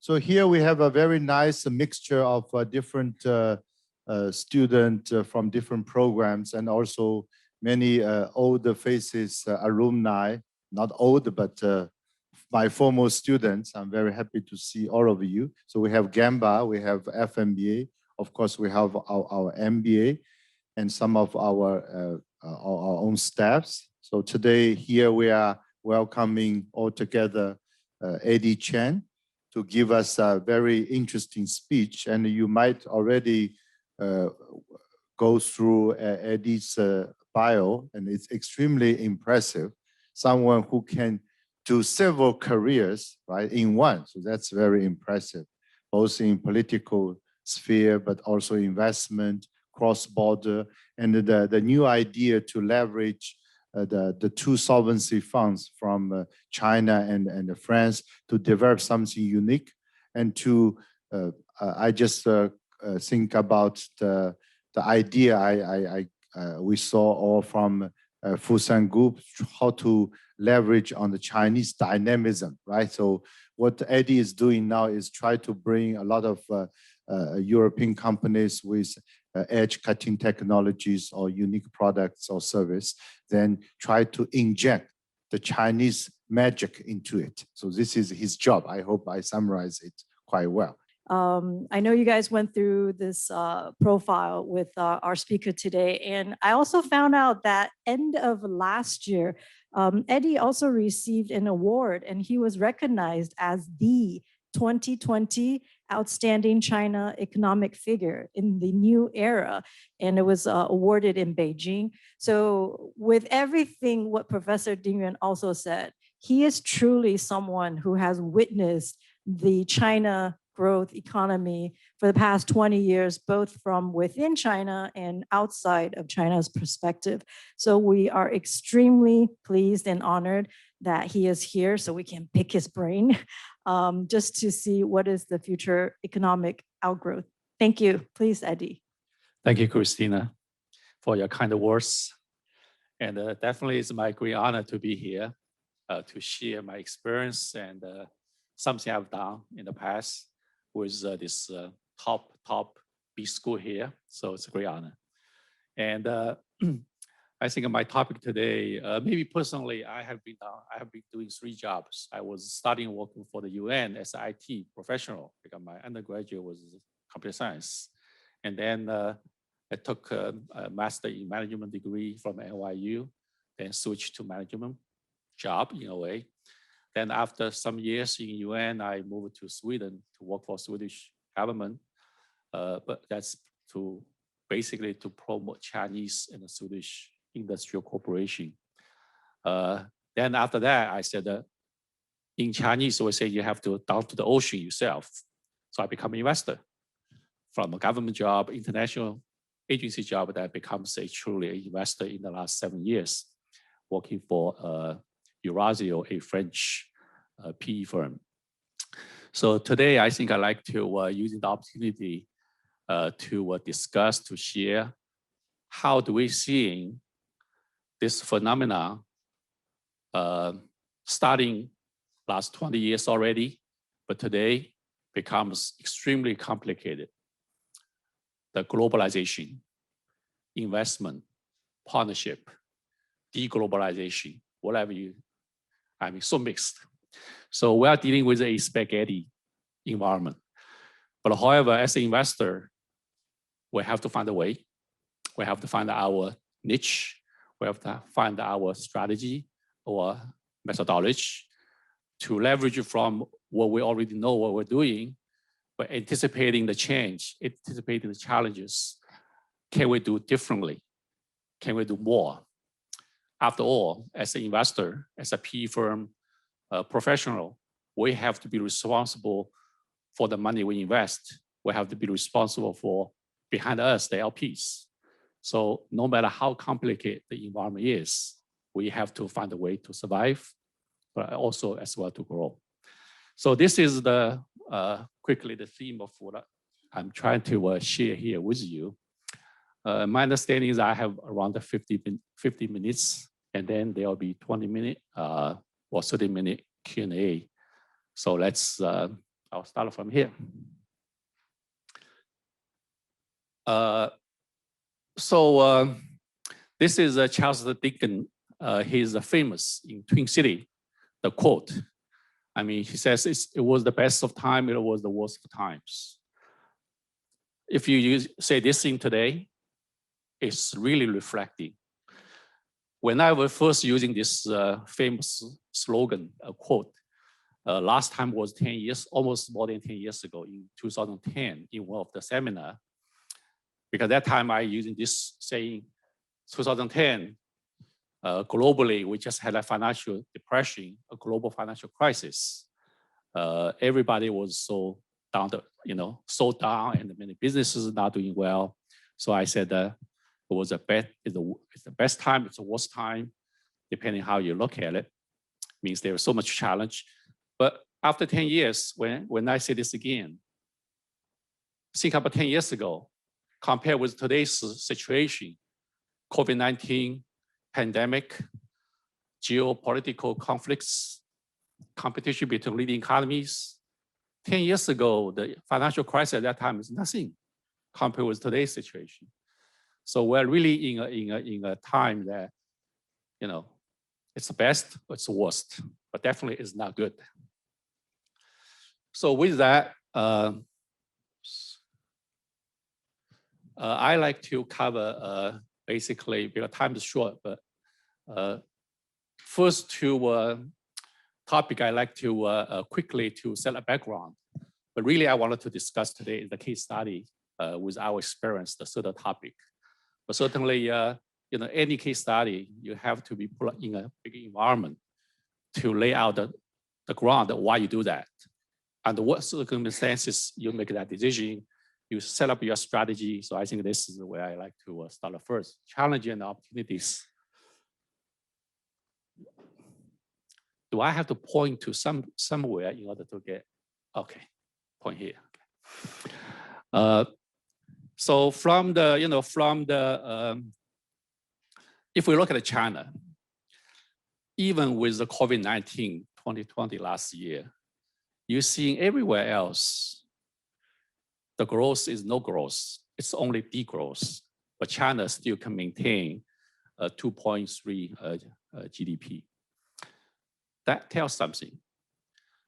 So here we have a very nice mixture of different students from different programs, and also many old faces, alumni, not old, but my former students. I'm very happy to see all of you. So we have Gamba, we have FMBA, of course we have our MBA, and some of our own staffs. So today here we are welcoming all together Eddie Chen to give us a very interesting speech. And you might already go through Eddie's bio, and it's extremely impressive. Someone who can do several careers, right, in one. So that's very impressive, both in political sphere, but also investment, cross-border, and the new idea to leverage the two solvency funds from China and France to develop something unique. And to, I just think about the idea we saw all from Fusan Group, how to leverage on the Chinese dynamism, right? So what Eddie is doing now is try to bring a lot of European companies with edge-cutting technologies or unique products or service, then try to inject the Chinese magic into it. So this is his job. I hope I summarize it quite well. I know you guys went through this profile with our speaker today, and I also found out that end of last year, Eddie also received an award, and he was recognized as the 2020 Outstanding China Economic Figure in the new era, and it was awarded in Beijing. So with everything what Professor Ding Yuan also said, he is truly someone who has witnessed the China growth economy for the past 20 years, both from within China and outside of China's perspective. So we are extremely pleased and honored that he is here so we can pick his brain just to see what is the future economic outgrowth. Thank you. Please, Eddie. Thank you, Christina, for your kind words. And definitely it's my great honor to be here to share my experience and something I've done in the past with this top B school here. So it's a great honor. And I think my topic today, maybe personally, I have been doing 3 jobs. I was studying working for the UN as an IT professional because my undergraduate was computer science. And then I took a master in management degree from NYU, then switched to management job in a way. Then after some years in UN, I moved to Sweden to work for Swedish government. But that's basically to promote Chinese and the Swedish industrial cooperation. Then after that, I said, in Chinese, we say you have to down to the ocean yourself. So I become an investor from a government job, international agency job, that becomes a truly an investor in the last 7 years, working for EURAZEO, a French PE firm. So today, I think I'd like to use the opportunity to discuss, to share, how do we see this phenomenon starting last 20 years already, but today becomes extremely complicated. The globalization, investment, partnership, deglobalization, whatever so mixed. So we are dealing with a spaghetti environment. But however, as an investor, we have to find a way. We have to find our niche. We have to find our strategy or methodology to leverage from what we already know what we're doing, but anticipating the change, anticipating the challenges. Can we do differently? Can we do more? After all, as an investor, as a PE firm professional, we have to be responsible for the money we invest. We have to be responsible for, behind us, the LPs. So no matter how complicated the environment is, we have to find a way to survive, but also as well to grow. So this is the quickly the theme of what I'm trying to share here with you. My understanding is I have around 50 minutes, and then there will be 20-minute or 30-minute Q&A. So let's I'll start from here. This is Charles Dickens. He's famous in Twin City, the quote. I mean, he says it was the best of time, it was the worst of times. If you say this thing today, it's really reflecting. When I was first using this famous slogan, quote, last time was 10 years, almost more than 10 years ago in 2010 in one of the seminar. Because that time I using this saying, 2010, globally, we just had a financial depression, a global financial crisis. Everybody was so down, so down, and many businesses not doing well. So I said it was it's the best time, it's the worst time, depending how you look at it. Means there was so much challenge. But after 10 years, when I say this again, think about 10 years ago, compared with today's situation, COVID-19, pandemic, geopolitical conflicts, competition between leading economies. 10 years ago, the financial crisis at that time is nothing compared with today's situation. So we're really in a time that, it's the best, it's the worst, but definitely it's not good. So with that, I like to cover basically, because time is short, but first two topic I like to quickly to set a background. But really I wanted to discuss today is the case study with our experience, the certain topic. But certainly, any case study, you have to be put in a big environment to lay out the ground why you do that. Under what circumstances you make that decision, you set up your strategy. So I think this is where I like to start first. Challenge and opportunities. Do I have to point to somewhere in order to get, okay, point here. Okay. So from the, if we look at China, even with the COVID-19 2020 last year, you're seeing everywhere else, the growth is no growth, it's only degrowth, but China still can maintain a 2.3 GDP. That tells something.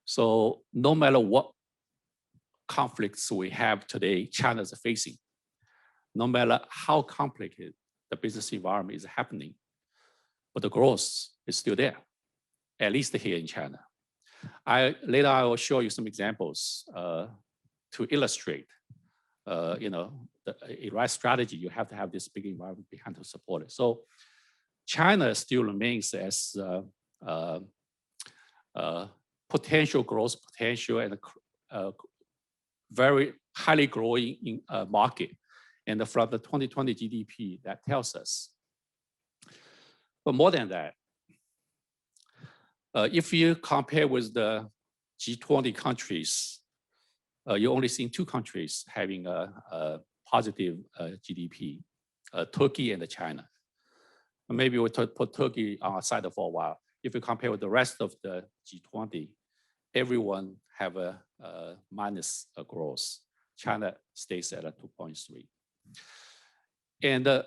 So no matter what conflicts we have today, China is facing, no matter how complicated the business environment is happening, but the growth is still there, at least here in China. Later I will show you some examples to illustrate, the right strategy. You have to have this big environment behind to support it. So China still remains as potential growth potential and very highly growing market. And from the 2020 GDP, that tells us. But more than that, if you compare with the G20 countries, you only see 2 countries having a positive GDP, Turkey and China. Maybe we'll put Turkey on our side for a while. If you compare with the rest of the G20, everyone have a minus growth. China stays at a 2.3. And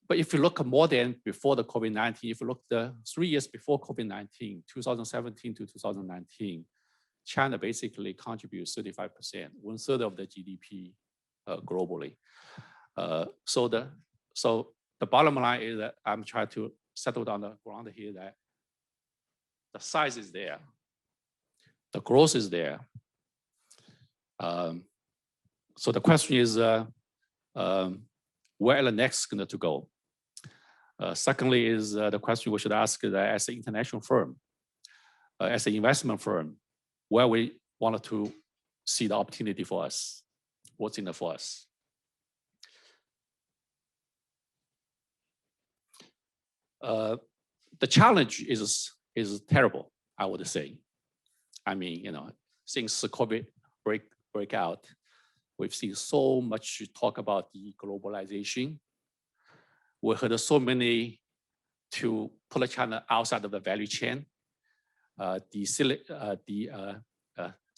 but if you look more than before the COVID-19, if you look the 3 years before COVID-19, 2017 to 2019, China basically contributes 35%, 1/3 of the GDP globally. So the bottom line is that I'm trying to settle down the ground here that the size is there, the growth is there. So the question is, where are the next going to go? Secondly is the question we should ask is as an international firm, as an investment firm, where we wanted to see the opportunity for us, what's in it for us. The challenge is terrible, I would say. I mean, since the COVID break out, we've seen so much talk about deglobalization. We heard so many to pull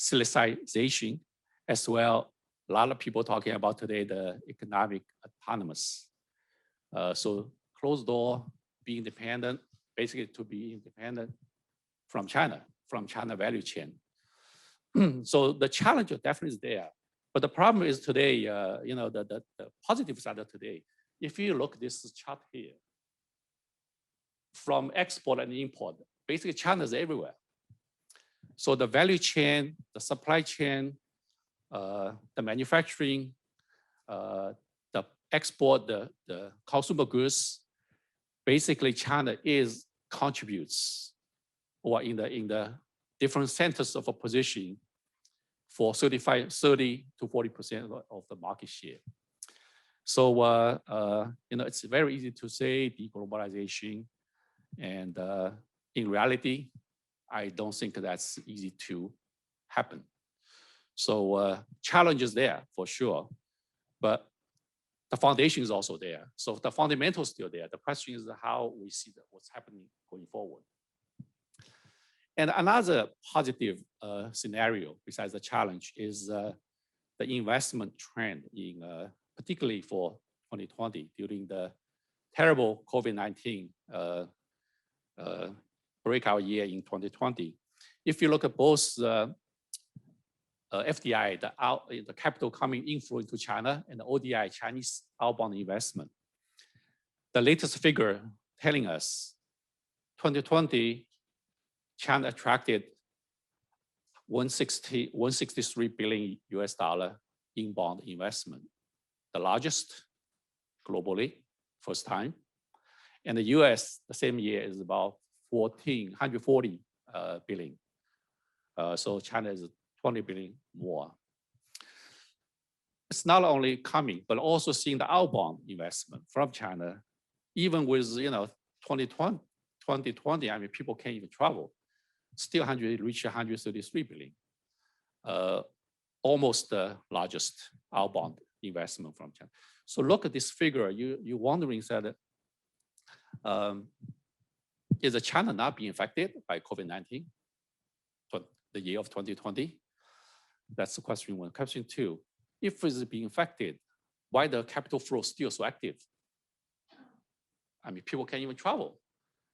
silicization, as well. A lot of people talking about today the economic autonomous. So closed door, be independent, basically to be independent from China value chain. So the challenge definitely is there. But the problem is today, the positive side of today, if you look at this chart here, from export and import, basically China is everywhere. So the value chain, the supply chain, the manufacturing, the export, the consumer goods, basically China contributes or in the different centers of a position for 30 to 40% of the market share. So, it's very easy to say deglobalization, and in reality, I don't think that's easy to happen. So challenges there for sure, but the foundation is also there. So the fundamentals still there. The question is how we see what's happening going forward. And another positive scenario besides the challenge is the investment trend in particularly for 2020 during the terrible COVID-19 breakout year in 2020. If you look at both FDI, the capital coming inflow into China, and the ODI, Chinese outbound investment, the latest figure telling us 2020, China attracted 163 billion US dollar inbound investment, the largest globally, first time. And the US, the same year, is about 140 billion. So China is 20 billion more. It's not only coming, but also seeing the outbound investment from China, even with 2020, I mean, people can't even travel. Still reach 133 billion, almost the largest outbound investment from China. So look at this figure. You're wondering that is China not being affected by COVID-19 for the year of 2020? That's the question one. Question two, if it's being affected, why the capital flow still so active? I mean, people can't even travel.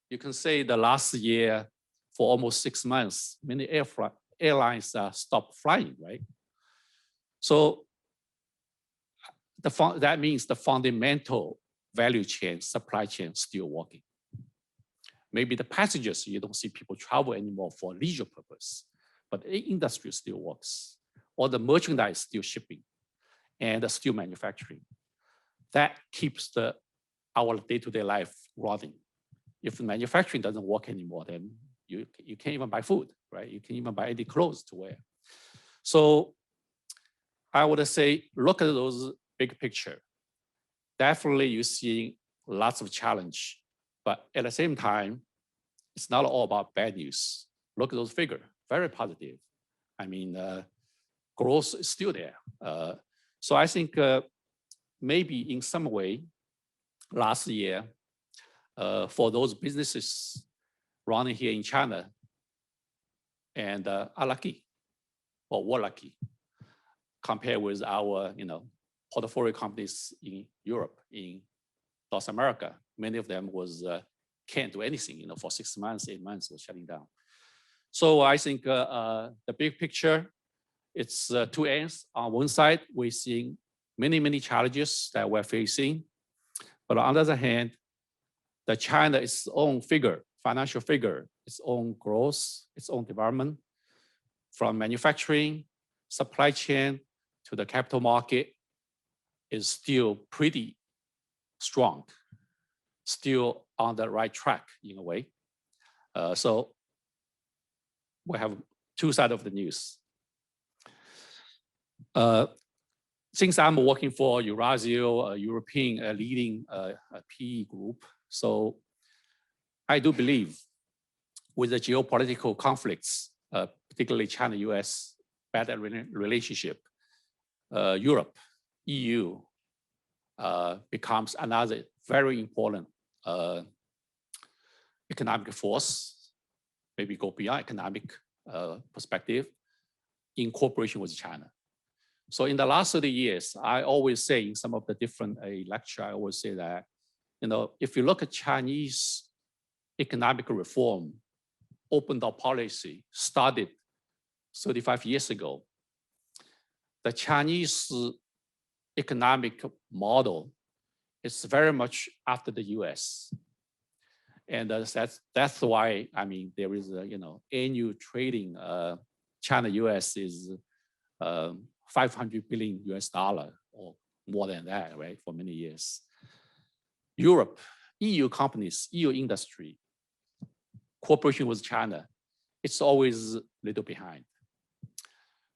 You can say the last year, for almost 6 months, many airlines stopped flying, right? So that means the fundamental value chain, supply chain still working. Maybe the passengers, you don't see people travel anymore for leisure purpose, but the industry still works. Or the merchandise still shipping and still manufacturing. That keeps our day-to-day life running. If the manufacturing doesn't work anymore, then you can't even buy food, right? You can't even buy any clothes to wear. So I would say, look at those big picture. Definitely you're seeing lots of challenge, but at the same time, it's not all about bad news. Look at those figures, very positive. I mean, growth is still there. So I think maybe in some way, last year, for those businesses running here in China and are lucky or were lucky compared with our portfolio companies in Europe, in North America. Many of them can't do anything, for 6 months, 8 months, was shutting down. So I think the big picture, it's two ends. On one side, we're seeing many challenges that we're facing. But on the other hand, the China, its own figure, financial figure, its own growth, its own development, from manufacturing, supply chain to the capital market, is still pretty strong, still on the right track in a way. So we have two sides of the news. Since I'm working for Eurasio, a European leading PE group, so I do believe with the geopolitical conflicts, particularly China-US better relationship, Europe, EU becomes another very important economic force, maybe go beyond economic perspective, in cooperation with China. So in the last 30 years, I always say in some of the different lecture, I always say that, if you look at Chinese economic reform, open door policy started 35 years ago. The Chinese economic model is very much after the US. And that's why, I mean, there is a, annual trading, China-US is 500 billion US dollar or more than that, right, for many years. Europe, EU companies, EU industry, cooperation with China, it's always a little behind.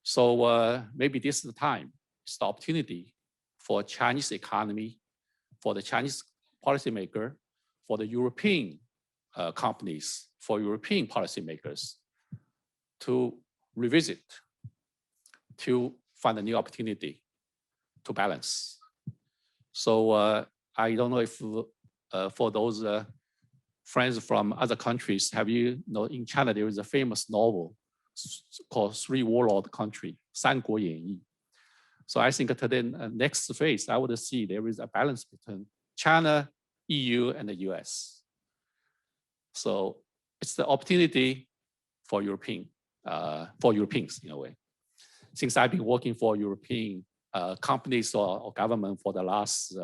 So maybe this is the time, it's the opportunity for Chinese economy, for the Chinese policymaker, for the European companies, for European policymakers to revisit, to find a new opportunity to balance. So I don't know if for those friends from other countries, have you know in China there is a famous novel called Three Warlord Country, 三国演义. So I think today, next phase, I would see there is a balance between China, EU, and the US. So it's the opportunity for Europeans in a way. Since I've been working for European companies or government for the last,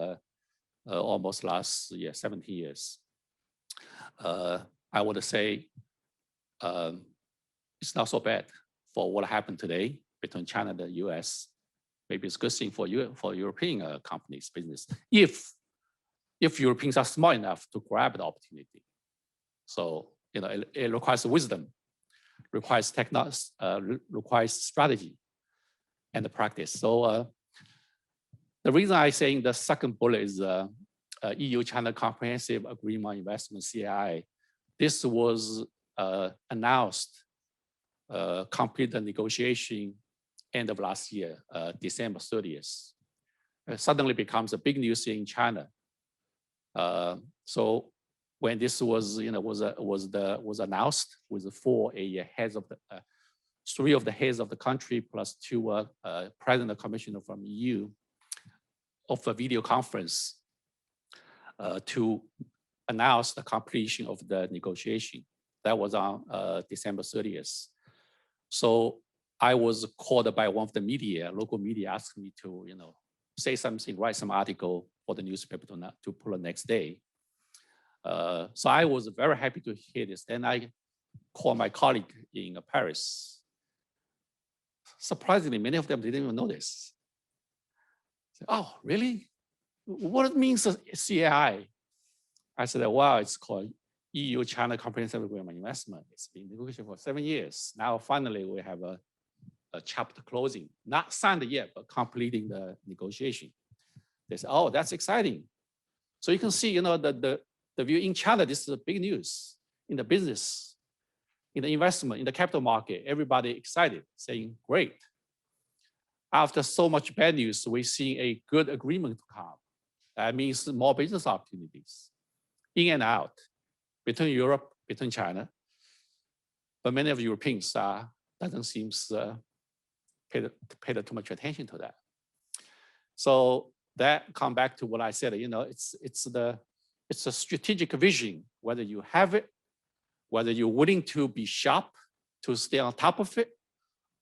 almost 17 years, I would say it's not so bad for what happened today between China and the US. Maybe it's a good thing for European companies, business, if Europeans are smart enough to grab the opportunity. So it requires wisdom, requires technology, requires strategy, and the practice. So the reason I say the second bullet is EU-China Comprehensive Agreement on Investment, CAI. This was announced, completed negotiation end of last year, December 30th. It suddenly becomes a big news in China. So when this was, was announced with three of the heads of the country plus two president and commissioner from EU of a video conference to announce the completion of the negotiation. That was on December 30th. So I was called by one of the media, local media, asked me to, say something, write some article for the newspaper to pull the next day. So I was very happy to hear this. Then I called my colleague in Paris. Surprisingly, many of them didn't even know this. Said, oh, really? What means CAI? I said, wow, it's called EU-China Comprehensive Agreement on Investment. It's been negotiated for 7 years. Now, finally, we have a chapter closing, not signed yet, but completing the negotiation. They said, oh, that's exciting. So you can see, the view in China, this is big news in the business, in the investment, in the capital market. Everybody excited, saying, great. After so much bad news, we're seeing a good agreement to come. That means more business opportunities in and out between Europe, between China. But many of Europeans doesn't seem pay too much attention to that. So that come back to what I said. It's a strategic vision. Whether you have it, whether you're willing to be sharp to stay on top of it,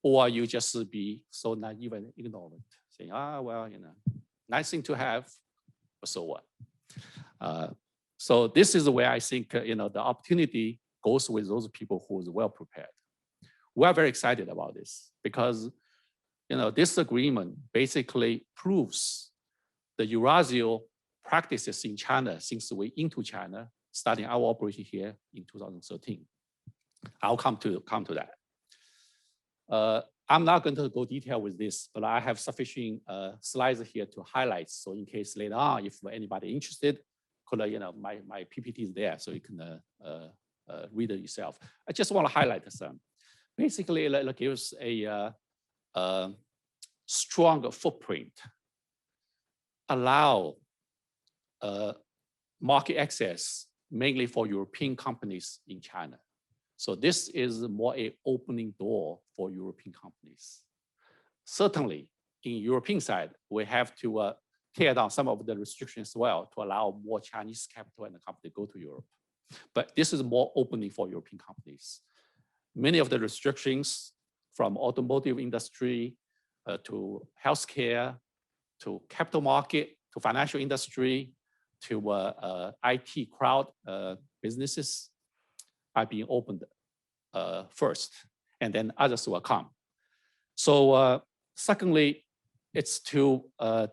or you just be so naive and ignorant, saying, well, nice thing to have, but so what? So this is where I think the opportunity goes with those people who is well prepared. We are very excited about this because this agreement basically proves the Eurasio practices in China since we into China, starting our operation here in 2013. I'll come to that. I'm not going to go detail with this, but I have sufficient slides here to highlight. So in case later on, if anybody interested, could my PPT is there, so you can read it yourself. I just want to highlight some. Basically, it gives a stronger footprint, allow market access mainly for European companies in China. So this is more an opening door for European companies. certainly in European side, we have to tear down some of the restrictions as well to allow more Chinese capital and the company to go to Europe. But this is more opening for European companies. Many of the restrictions from automotive industry to healthcare, to capital market, to financial industry, to IT crowd businesses are being opened first, and then others will come. So secondly, it's to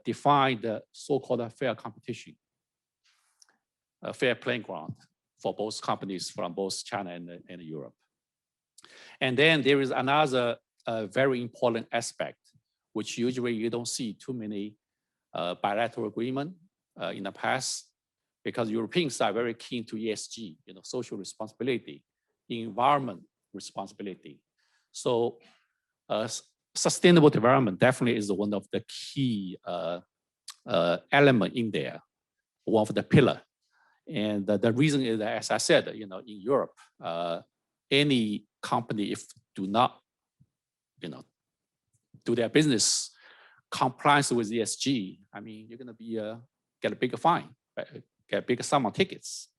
define the so-called fair competition, a fair playing ground for both companies from both China and Europe. And then there is another very important aspect, which usually you don't see too many bilateral agreement in the past, because Europeans are very keen to ESG, social responsibility, environment responsibility. So sustainable development definitely is one of the key element in there, one of the pillar. And the reason is that, as I said, in Europe, any company, if do not, do their business compliance with ESG, I mean, you're going to be get a bigger fine, right? Get a bigger sum on tickets.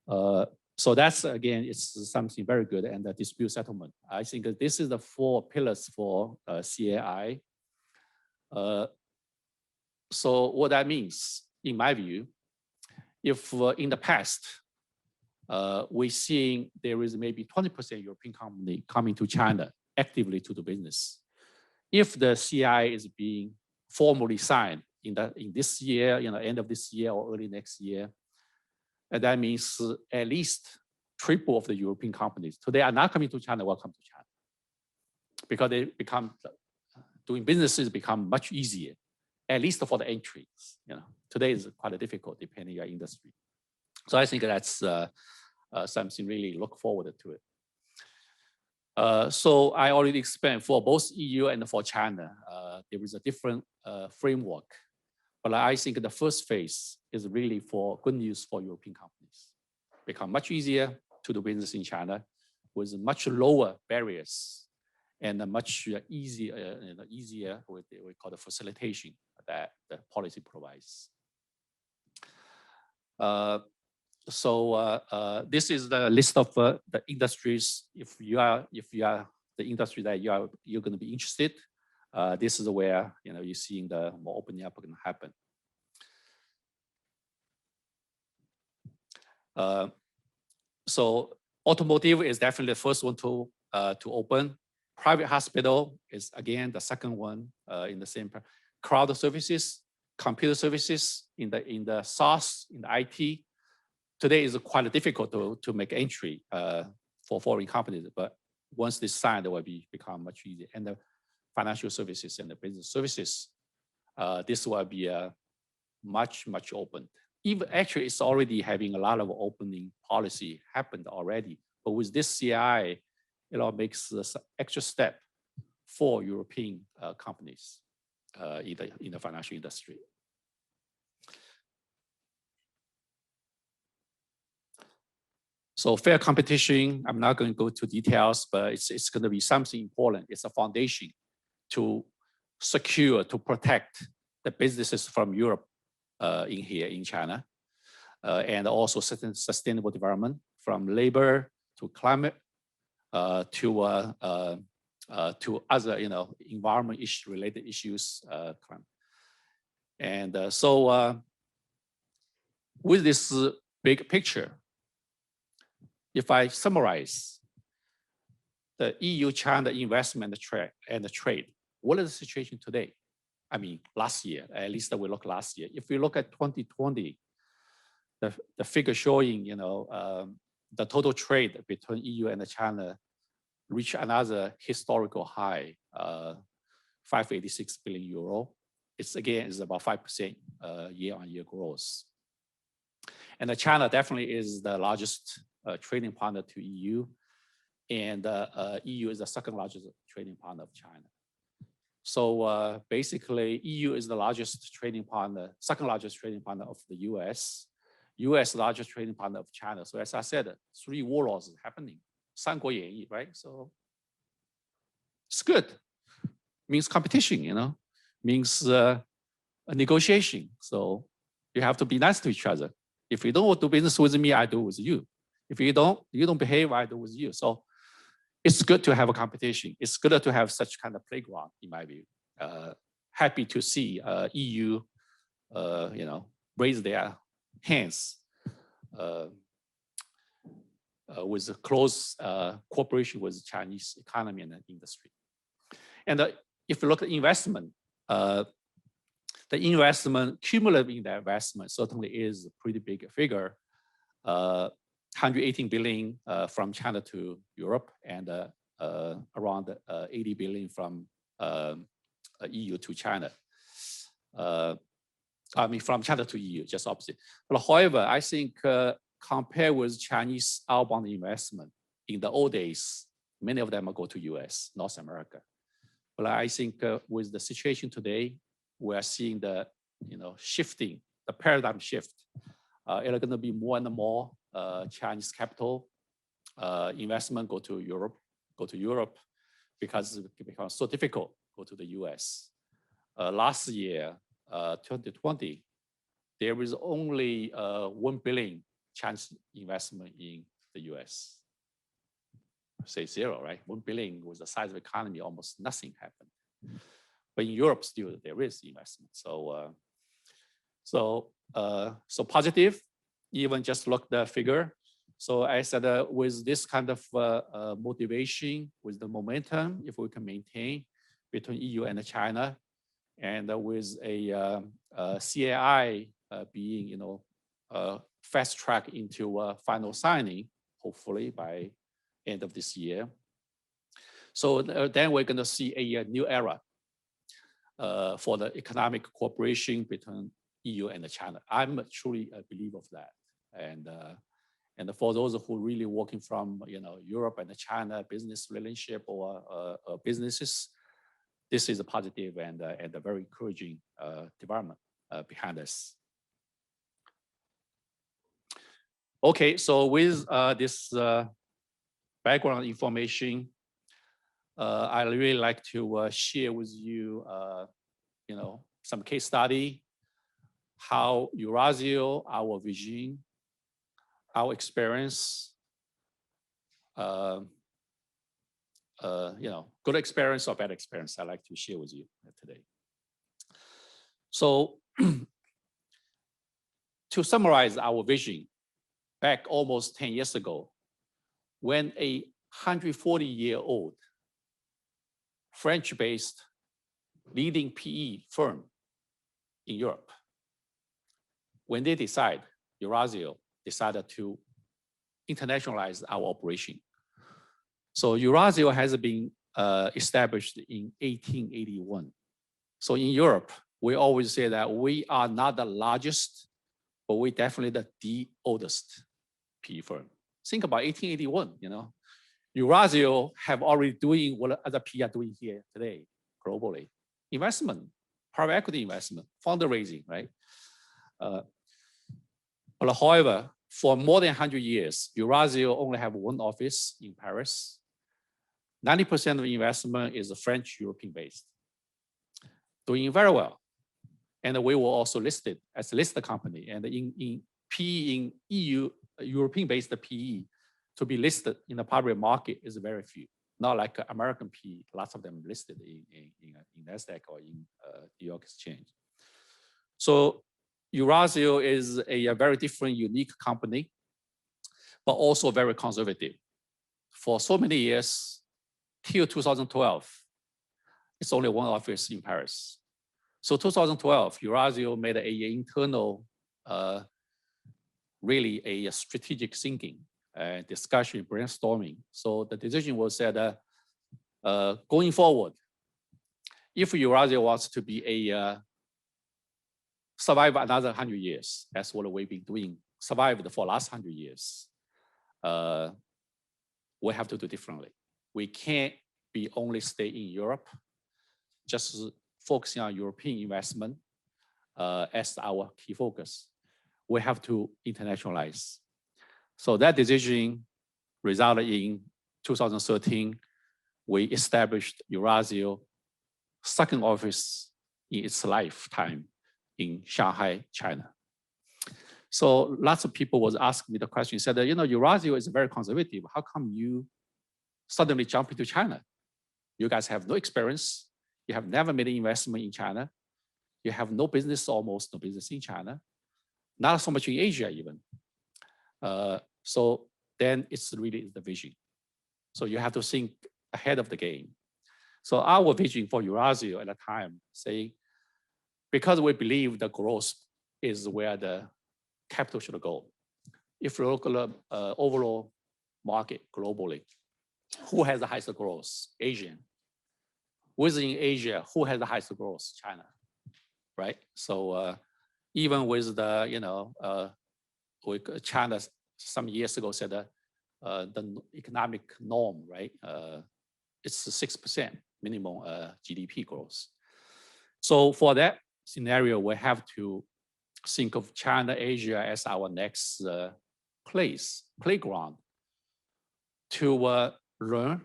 So that's, again, it's something very good. And the dispute settlement, I think this is the 4 pillars for CAI. So what that means, in my view, if in the past, we're seeing there is maybe 20% European company coming to China actively to do business. If the CEI is being formally signed in this year, end of this year or early next year, and that means at least triple of the European companies today are not coming to China, will come to China, because they become doing businesses become much easier, at least for the entries. Today is quite difficult depending on your industry. So I think that's something really look forward to it. So I already explained for both EU and for China, there is a different framework. But I think the first phase is really for good news for European companies. Become much easier to do business in China with much lower barriers and a much easier what we call the facilitation that the policy provides. So this is the list of the industries. If you are the industry that you're going to be interested, this is where you're seeing the more opening up going to happen. So automotive is definitely the first one to open. Private hospital is again the second one in the same. Cloud services, computer services in the SaaS, in the IT. Today is quite difficult to make entry for foreign companies, but once they sign, it will become much easier. And the financial services and the business services, this will be much open. Even actually, it's already having a lot of opening policy happened already. But with this CI, it all makes this extra step for European companies in the financial industry. So fair competition, I'm not going to go to details, but it's going to be something important. It's a foundation to secure, to protect the businesses from Europe in China, and also certain sustainable development from labor to climate to other environment related issues. And so with this big picture, if I summarize the EU-China investment and the trade, what is the situation today? I mean, last year, at least we look last year. If we look at 2020, the figure showing, the total trade between EU and China reached another historical high, 586 billion euro. It's about 5% year-on-year growth. And China definitely is the largest trading partner to EU, and EU is the second largest trading partner of China. So basically, EU is the largest trading partner, second largest trading partner of the US. US largest trading partner of China. So as I said, 3 warlords is happening. 三国演义, right? So it's good. means competition, means a negotiation. So you have to be nice to each other. If you don't want to do business with me, I do with you. If you don't behave, I do with you. So it's good to have a competition. It's good to have such kind of playground, in my view. Happy to see EU, raise their hands with close cooperation with Chinese economy and industry. And if you look at investment, the cumulative investment certainly is a pretty big figure. 118 billion from China to Europe, and around 80 billion from EU to China. From China to EU, just opposite. But however, I think compared with Chinese outbound investment in the old days, many of them go to US, North America. But I think with the situation today, we are seeing the shifting, the paradigm shift. It's going to be more and more Chinese capital investment go to Europe because it becomes so difficult to go to the US. Last year, 2020, there was only 1 billion Chinese investment in the US. Say zero, right? 1 billion was the size of the economy, almost nothing happened. But in Europe, still there is investment. So positive, even just look the figure. So I said with this kind of motivation, with the momentum, if we can maintain between EU and China, and with a CAI being fast track into final signing, hopefully by end of this year. So then we're going to see a new era for the economic cooperation between EU and China. I'm truly a believer of that. And for those who are really working from Europe and China business relationship or businesses, this is a positive and a very encouraging development behind us. Okay, so with this background information, I really like to share with you, some case study, how Eurasio, our vision, our experience, good experience or bad experience, I'd like to share with you today. So to summarize our vision, back almost 10 years ago, when a 140-year-old French-based leading PE firm in Europe, when they Eurasio decided to internationalize our operation. So Eurasio has been established in 1881. So in Europe, we always say that we are not the largest, but we definitely the oldest PE firm. Think about 1881, Eurasio have already doing what other PE are doing here today, globally. Investment, private equity investment, fundraising, right? But however, for more than 100 years, Eurasio only have one office in Paris. 90% of investment is French European based, doing very well. And we were also listed as a listed company. And in PE in EU, European based PE, to be listed in the public market is very few. Not like American PE, lots of them listed in NASDAQ or in New York Exchange. So Eurasio is a very different, unique company, but also very conservative. For so many years, till 2012, it's only one office in Paris. So 2012, Eurasio made an internal, really a strategic thinking, discussion, brainstorming. So the decision was that going forward, if Eurasio wants to be survive another 100 years, that's what we've been doing, survived for the last 100 years, we have to do differently. We can't be only stay in Europe, just focusing on European investment as our key focus. We have to internationalize. So that decision resulted in 2013, we established Eurasio second office in its lifetime in Shanghai, China. So lots of people was asking me the question, said, you know, Eurasio is very conservative. How come you suddenly jump into China? You guys have no experience. You have never made an investment in China. You have no business, almost no business in China. Not so much in Asia even. So then it's really the vision. So you have to think ahead of the game. So our vision for Eurasio at the time, say, because we believe the growth is where the capital should go. If you look at the overall market globally, who has the highest growth? Asian. Within Asia, who has the highest growth? China, right? So even with the, you know, China some years ago said the economic norm, right? It's 6% minimum GDP growth. So for that scenario, we have to think of China, Asia as our next playground to learn,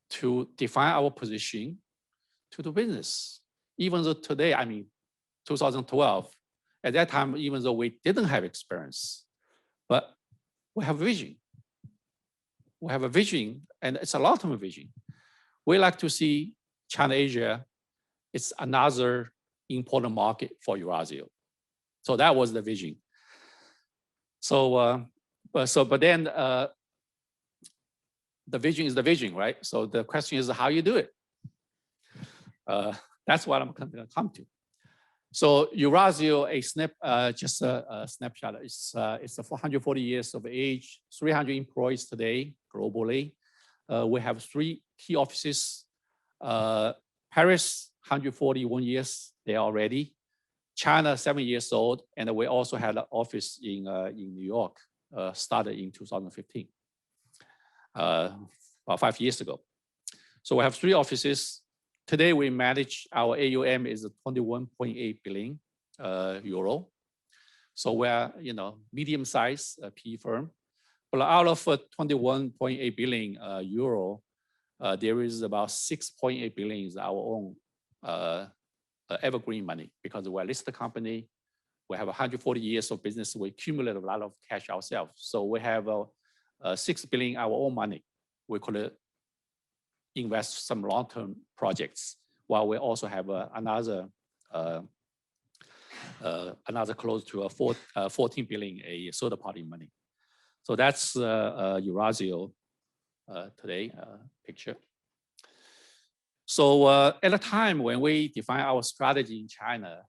to define our position, to do business. Even though today, I mean, 2012, at that time, even though we didn't have experience, but we have vision. We have a vision, and it's a long-term vision. We like to see China, Asia, it's another important market for Eurasio. So that was the vision. So, but then the vision is the vision, right? So the question is how you do it. That's what I'm going to come to. So Eurasio, just a snapshot. It's 440 years of age, 300 employees today globally. We have 3 key offices. Paris, 141 years there already. China, 7 years old, and we also had an office in New York, started in 2015, about 5 years ago. So we have 3 offices. Today we manage our AUM is 21.8 billion euro. So we're, you know, medium-sized PE firm. But out of 21.8 billion euro, there is about 6.8 billion is our own evergreen money, because we're a listed company. We have 140 years of business. We accumulate a lot of cash ourselves. So we have 6 billion our own money. We could invest some long-term projects, while we also have another close to 14 billion a third-party money. So that's Eurasio today picture. So at the time when we define our strategy in China,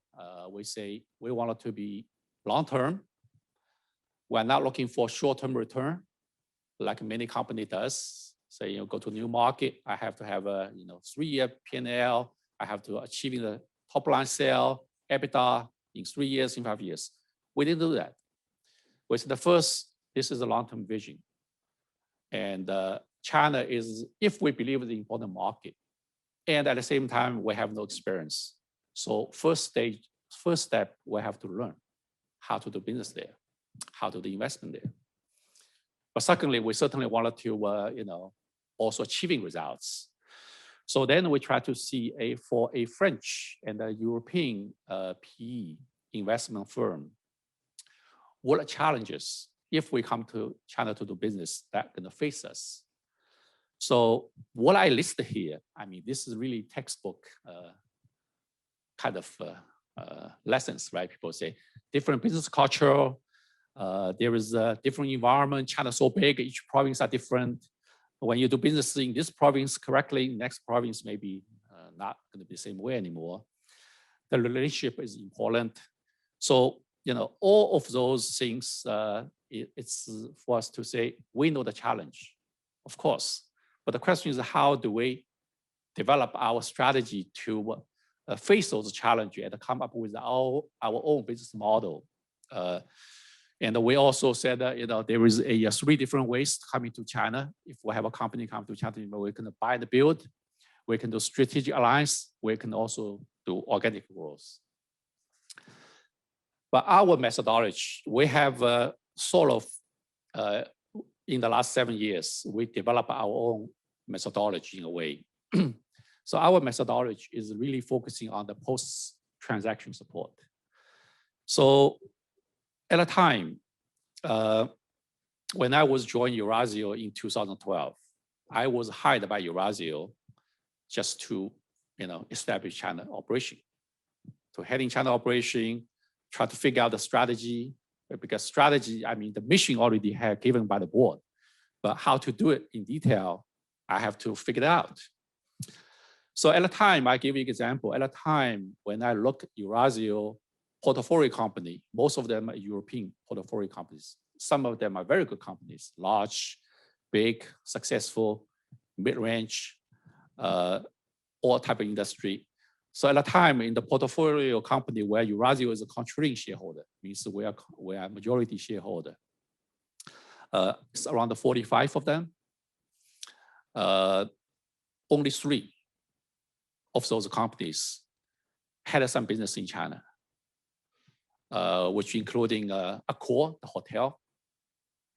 we say we want it to be long-term. We're not looking for short-term return, like many company does. Say, you know, go to a new market, I have to have a 3-year P&L. I have to achieving the top line sale, EBITDA in 3 years, in 5 years. We didn't do that. We said the first, this is a long-term vision. And China is, if we believe in the important market, and at the same time, we have no experience. So first step, we have to learn how to do business there, how to do investment there. But secondly, we certainly wanted to, also achieving results. So then we try to see for a French and a European PE investment firm, what are challenges if we come to China to do business that going to face us? So what I listed here, I mean, this is really textbook kind of lessons, right? People say different business culture, there is a different environment. China's so big, each province are different. When you do business in this province correctly, next province maybe not going to be the same way anymore. The relationship is important. So, all of those things, it's for us to say, we know the challenge, of course. But the question is, how do we develop our strategy to face those challenges and come up with our own business model? And we also said that there is 3 different ways coming to China. If we have a company come to China, we can buy and build, we can do strategic alliance, we can also do organic growth. But our methodology, we have in the last 7 years, we developed our own methodology in a way. So our methodology is really focusing on the post-transaction support. So at a time, when I was joining Eurasio in 2012, I was hired by Eurasio just to, establish China operation. So heading China operation, try to figure out the strategy, because strategy, the mission already had given by the board, but how to do it in detail, I have to figure it out. So at the time, I give you an example. At the time, when I look at Eurasio portfolio company, most of them are European portfolio companies. Some of them are very good companies, large, big, successful, mid-range, all type of industry. So at the time in the portfolio company where Eurasio is a controlling shareholder, means we are a majority shareholder. It's around 45 of them. Only 3 of those companies had some business in China, which including Accor, the hotel.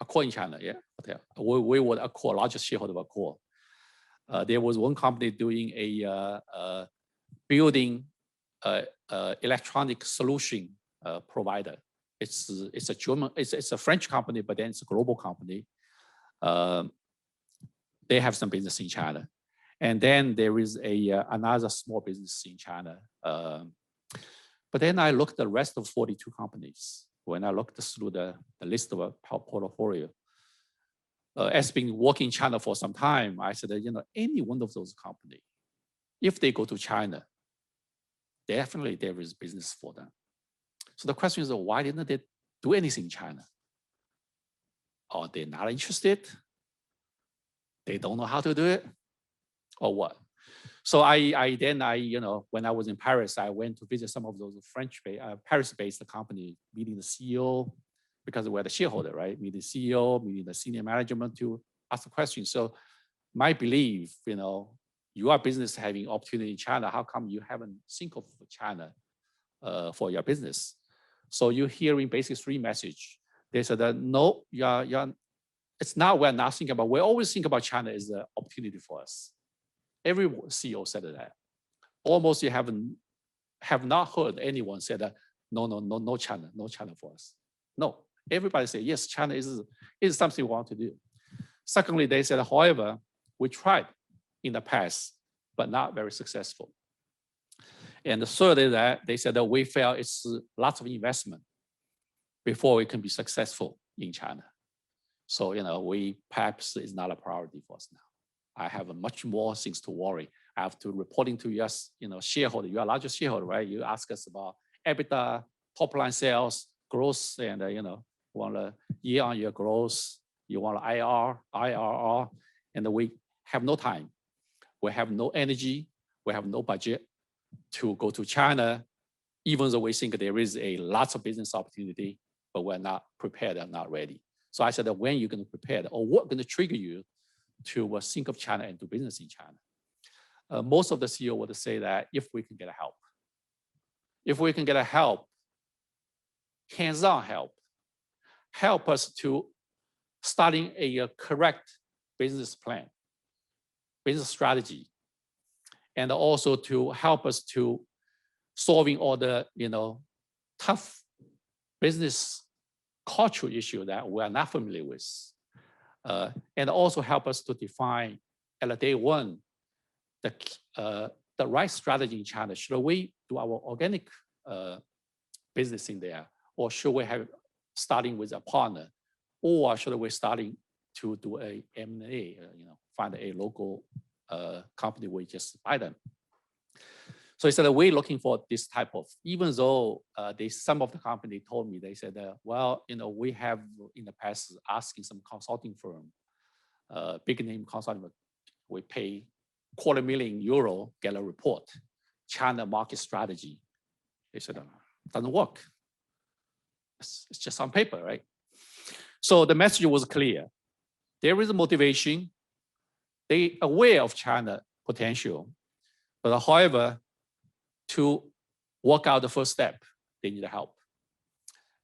Accor in China, yeah, hotel. We were Accor, largest shareholder of Accor. There was one company doing a building electronic solution provider. It's a German, it's a French company, but then it's a global company. They have some business in China. And then there is another small business in China. But then I looked at the rest of 42 companies. When I looked through the list of a portfolio, as been working in China for some time, I said, any one of those companies, if they go to China, definitely there is business for them. So the question is, why didn't they do anything in China? Or they're not interested? They don't know how to do it? Or what? So when I was in Paris, I went to visit some of those Paris-based company, meeting the CEO, because we're the shareholder, right? Meeting the CEO, meeting the senior management to ask the question. So my belief, your business having opportunity in China, how come you haven't think of China for your business? So you're hearing basically 3 messages. They said that no, it's not we're not thinking about. We always think about China as an opportunity for us. Every CEO said that. Almost you have not heard anyone say that no China for us. No, everybody say yes, China is something we want to do. Secondly, they said, however, we tried in the past, but not very successful. And the third is that they said that we felt it's lots of investment before we can be successful in China. So, we perhaps is not a priority for us now. I have much more things to worry. I have to reporting to you as, shareholder. You are largest shareholder, right? You ask us about EBITDA, top line sales, growth, and, want a year-on-year growth. You want IRR, and we have no time. We have no energy. We have no budget to go to China, even though we think there is a lot of business opportunity, but we're not prepared and not ready. So I said that when you're going to prepare, or what's going to trigger you to think of China and do business in China? Most of the CEO would say that if we can get help. If we can get help, hands-on help us to starting a correct business plan, business strategy, and also to help us to solving all the tough business cultural issue that we are not familiar with, and also help us to define at day one the right strategy in China. Should we do our organic business in there, or should we have starting with a partner, or should we starting to do a M&A, find a local company, we just buy them. So he said that we're looking for this type of, even though some of the company told me, they said, well, we have in the past asking some consulting firm, big name consulting, we pay €250,000, get a report, China market strategy. They said, doesn't work. It's just on paper, right? So the message was clear. There is a motivation. They are aware of China potential, but however, to work out the first step, they need help.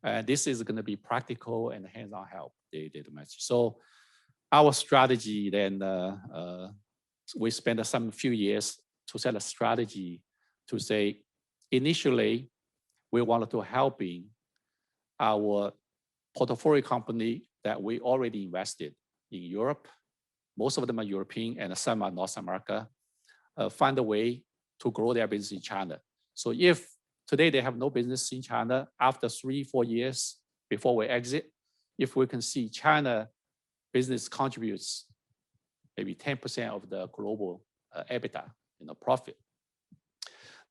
And this is going to be practical and hands-on help, they did the message. So our strategy then, we spent some few years to set a strategy to say, initially, we wanted to helping our portfolio company that we already invested in Europe. Most of them are European and some are North America, find a way to grow their business in China. So if today they have no business in China, after 3-4 years before we exit, if we can see China business contributes maybe 10% of the global EBITDA, profit,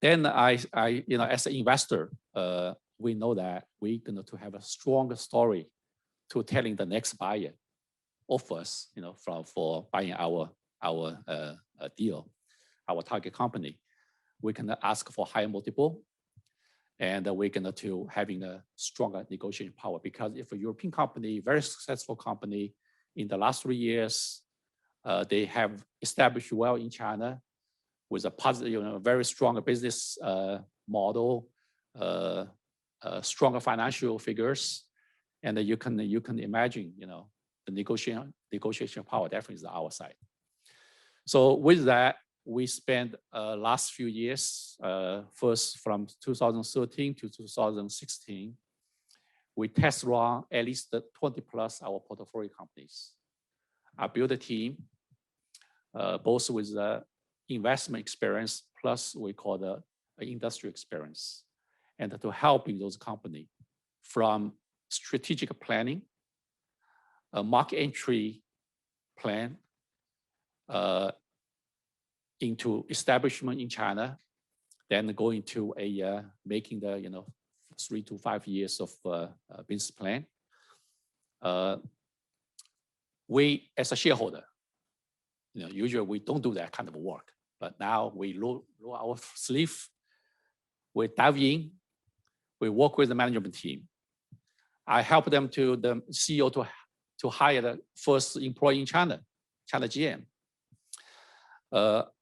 then I as an investor, we know that we're going to have a stronger story to telling the next buyer of us, for buying our deal, our target company. We can ask for higher multiple, and we're going to having a stronger negotiating power. Because if a European company, very successful company, in the last 3 years, they have established well in China with a positive, very strong business model, stronger financial figures, and you can imagine, the negotiation power definitely is on our side. So with that, we spent last few years, first from 2013 to 2016, we test run at least 20 plus our portfolio companies. I built a team, both with the investment experience, plus we call the industry experience, and to helping those companies from strategic planning, a market entry plan, into establishment in China, then going to making the 3 to 5 years of business plan. We as a shareholder, usually we don't do that kind of work, but now we roll our sleeve, we dive in, we work with the management team. I help them the CEO to hire the first employee in China GM.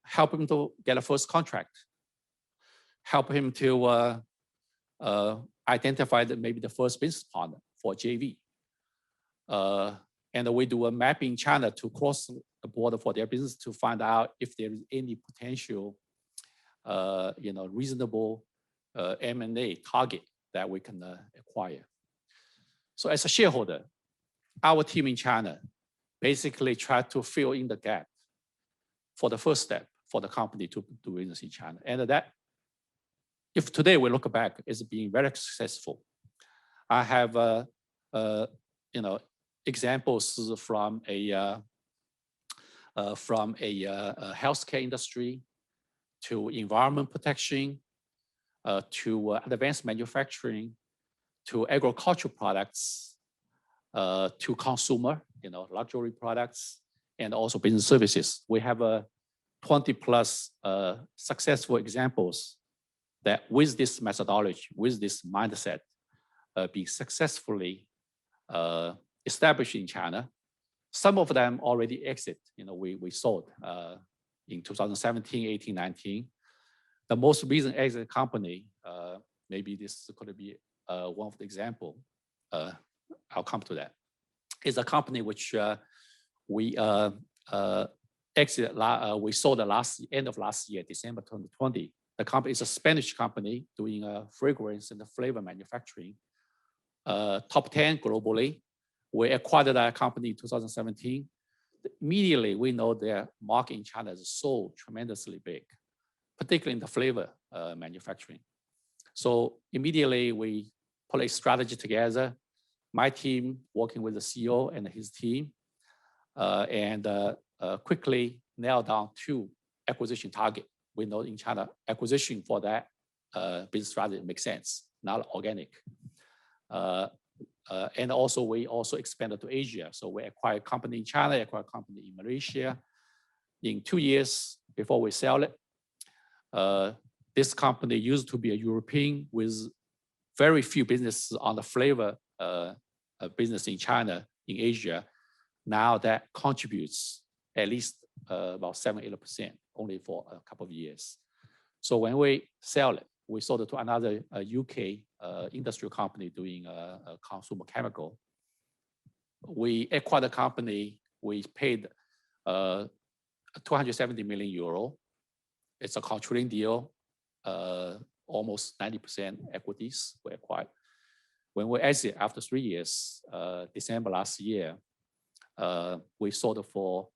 Help him to get a first contract. Help him to identify maybe the first business partner for JV. And we do a mapping in China to cross the border for their business to find out if there is any potential, reasonable M&A target that we can acquire. So as a shareholder, our team in China basically try to fill in the gap for the first step for the company to do business in China. And that, if today we look back, is being very successful. I have, examples from a healthcare industry to environment protection, to advanced manufacturing, to agricultural products, to consumer, luxury products, and also business services. We have 20 plus successful examples that with this methodology, with this mindset, be successfully established in China. Some of them already exit, we sold in 2017, 18, 19. The most recent exit company, maybe this could be one of the example, I'll come to that, is a company which we exited, we sold end of last year, December 2020. The company is a Spanish company doing fragrance and flavor manufacturing, top 10 globally. We acquired that company in 2017. Immediately, we know their market in China is so tremendously big, particularly in the flavor manufacturing. So immediately we put a strategy together, my team working with the CEO and his team, and quickly nail down 2 acquisition target. We know in China, acquisition for that business strategy makes sense, not organic. And also we also expanded to Asia. So we acquired a company in China, acquired a company in Malaysia. In 2 years before we sell it, this company used to be a European with very few businesses on the flavor business in China, in Asia. Now that contributes at least about 7-8% only for a couple of years. So when we sell it, we sold it to another UK industrial company doing consumer chemical. We acquired the company, we paid 270 million euro. it's a controlling deal. Almost 90% equities were acquired. When we exit after 3 years, December last year, we sold it for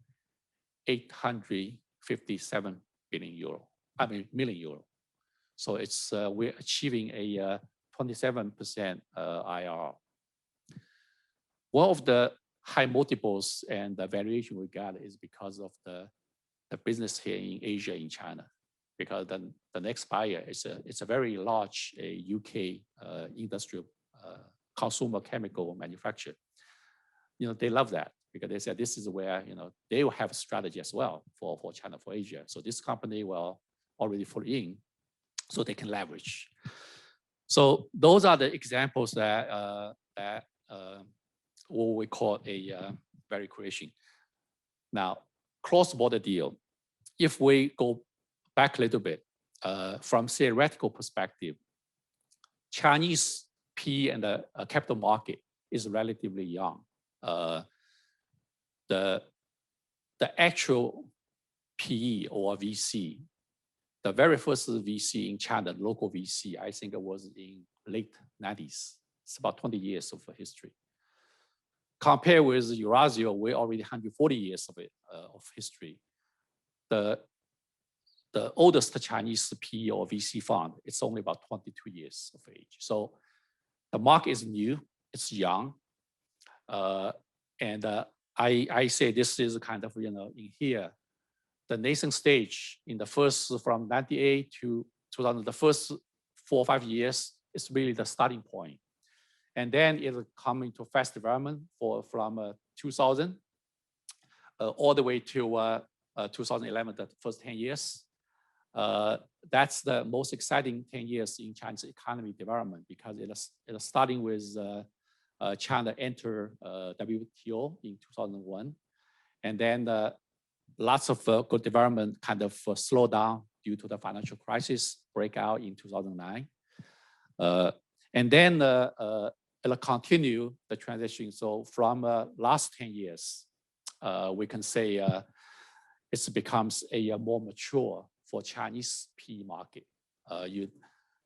857 million euro. So it's we're achieving a 27% IRR. One of the high multiples and the valuation we got is because of the business here in Asia, in China, because the next buyer it's a very large UK industrial consumer chemical manufacturer. They love that because they said this is where they will have a strategy as well for China, for Asia. So this company will already fall in, so they can leverage. So those are the examples that what we call a value creation. Now, cross-border deal. If we go back a little bit, from theoretical perspective, Chinese PE and the capital market is relatively young. The actual PE or VC, the very first VC in China, local VC, I think it was in late 90s. It's about 20 years of history. Compared with EURAZEO, we're already 140 years of history. The oldest Chinese PE or VC fund, it's only about 22 years of age. So the market is new, it's young. And I say this is kind of, in here, the nascent stage in the first, from 98 to 2000, the first 4 or 5 years is really the starting point. And then it's coming to fast development from 2000 all the way to 2011, the first 10 years. That's the most exciting 10 years in China's economy development because it's starting with China enter WTO in 2001. And then lots of good development kind of slowed down due to the financial crisis breakout in 2009. And then it'll continue the transition. So from last 10 years, we can say it becomes a more mature for Chinese PE market.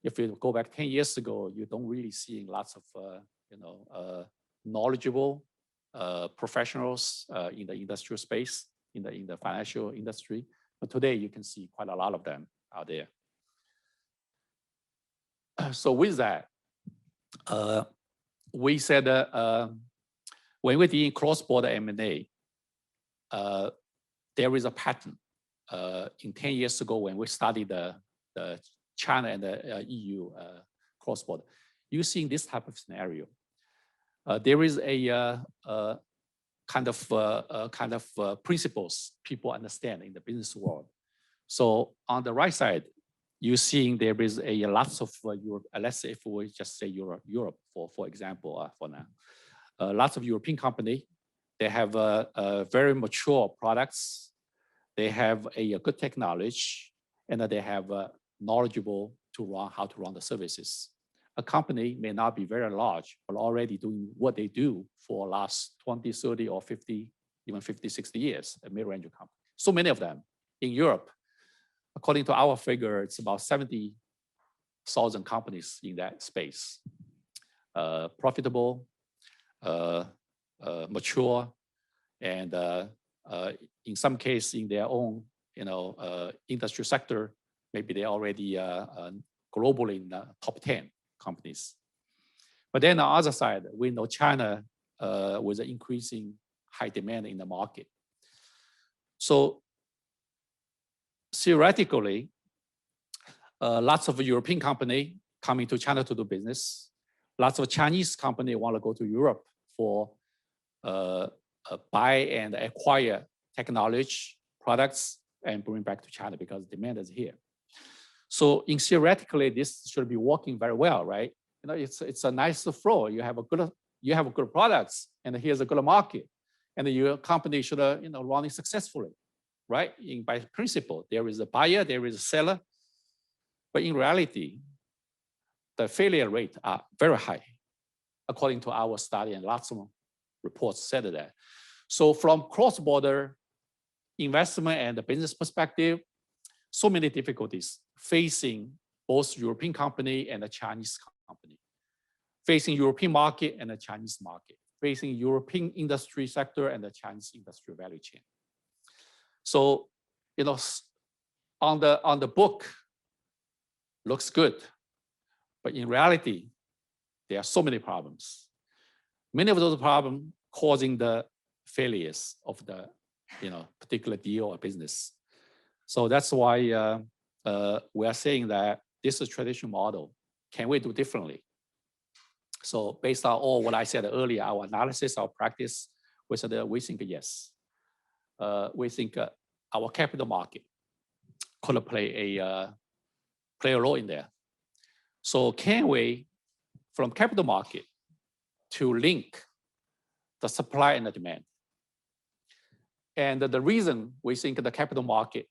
If you go back 10 years ago, you don't really see lots of knowledgeable professionals in the industrial space, in the financial industry. But today you can see quite a lot of them out there. So with that, we said when we did cross-border M&A, there is a pattern. In 10 years ago, when we studied the China and the EU cross-border, you see this type of scenario. There is a kind of principles people understand in the business world. So on the right side, you're seeing there is lots of Europe. Let's say if we just say Europe for example, for now, lots of European companies, they have very mature products. They have a good technology, and they have knowledgeable to run how to run the services. A company may not be very large, but already doing what they do for last 20, 30, or 50, even 50, 60 years, a mid-range company. So many of them in Europe. According to our figure, it's about 70,000 companies in that space. Profitable, mature, and in some cases in their own industry sector, maybe they're already globally in the top 10 companies. But then on the other side, we know China with an increasing high demand in the market. So theoretically, lots of European companies coming to China to do business. Lots of Chinese companies want to go to Europe for buy and acquire technology, products, and bring back to China because demand is here. So in theoretically, this should be working very well, right? It's a nice flow. You have good products, and here's a good market, and your company should run successfully, right? By principle, there is a buyer, there is a seller, but in reality, the failure rate are very high, according to our study, and lots of reports said that. So from cross-border investment and the business perspective, so many difficulties facing both European company and the Chinese company, facing European market and the Chinese market, facing European industry sector and the Chinese industry value chain. So, you know, on the book, looks good, but in reality, there are so many problems. Many of those problems causing the failures of the, you know, particular deal or business. So that's why we are saying that this is traditional model. Can we do differently? So based on all what I said earlier, our analysis, our practice, we said we think yes. We think our capital market could play a role in there. So can we, from capital market, to link the supply and the demand? And the reason we think the capital market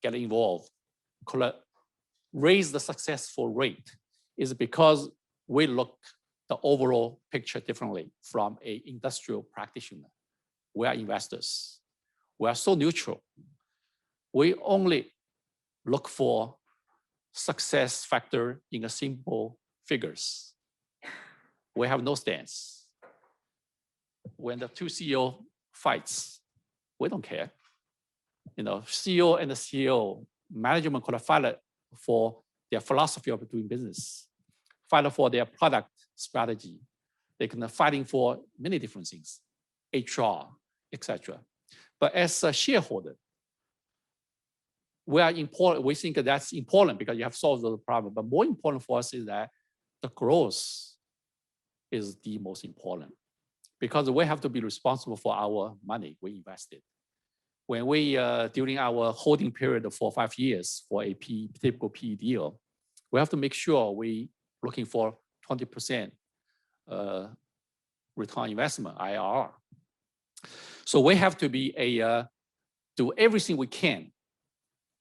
get involved could raise the successful rate is because we look the overall picture differently from an industrial practitioner. We are investors. We are so neutral. We only look for success factor in a simple figures. We have no stance. When the two CEO fights, we don't care. You know, CEO and the CEO, management could fight for their philosophy of doing business, fight for their product strategy. They can fighting for many different things, HR, etc. But as a shareholder, we are important. We think that's important because you have solved the problem. But more important for us is that the growth is the most important because we have to be responsible for our money we invested. When we, during our holding period of 4 or 5 years for a typical PE deal, we have to make sure we looking for 20% return on investment, IRR. So we have to be do everything we can,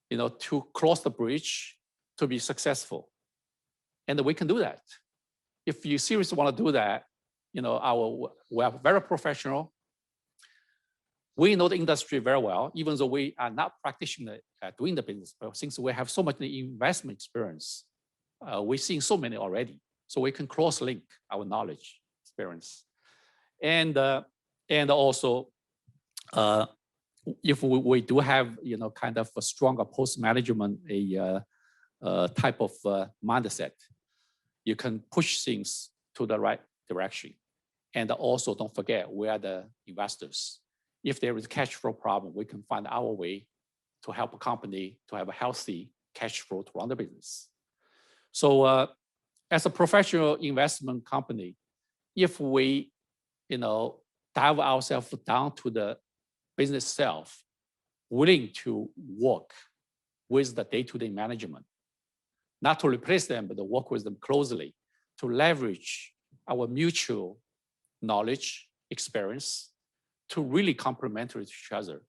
you know, to cross the bridge to be successful. And we can do that. If you seriously want to do that, you know, we are very professional. We know the industry very well, even though we are not practitioners doing the business. But since we have so much investment experience, we've seen so many already. So we can cross-link our knowledge, experience. And also, if we do have, you know, kind of a stronger post-management, type of mindset, you can push things to the right direction. And also, don't forget, we are the investors. If there is a cash flow problem, we can find our way to help a company to have a healthy cash flow to run the business. So as a professional investment company, if we, you know, dive ourselves down to the business itself, willing to work with the day-to-day management, not to replace them, but to work with them closely, to leverage our mutual knowledge, experience, to really complement each other,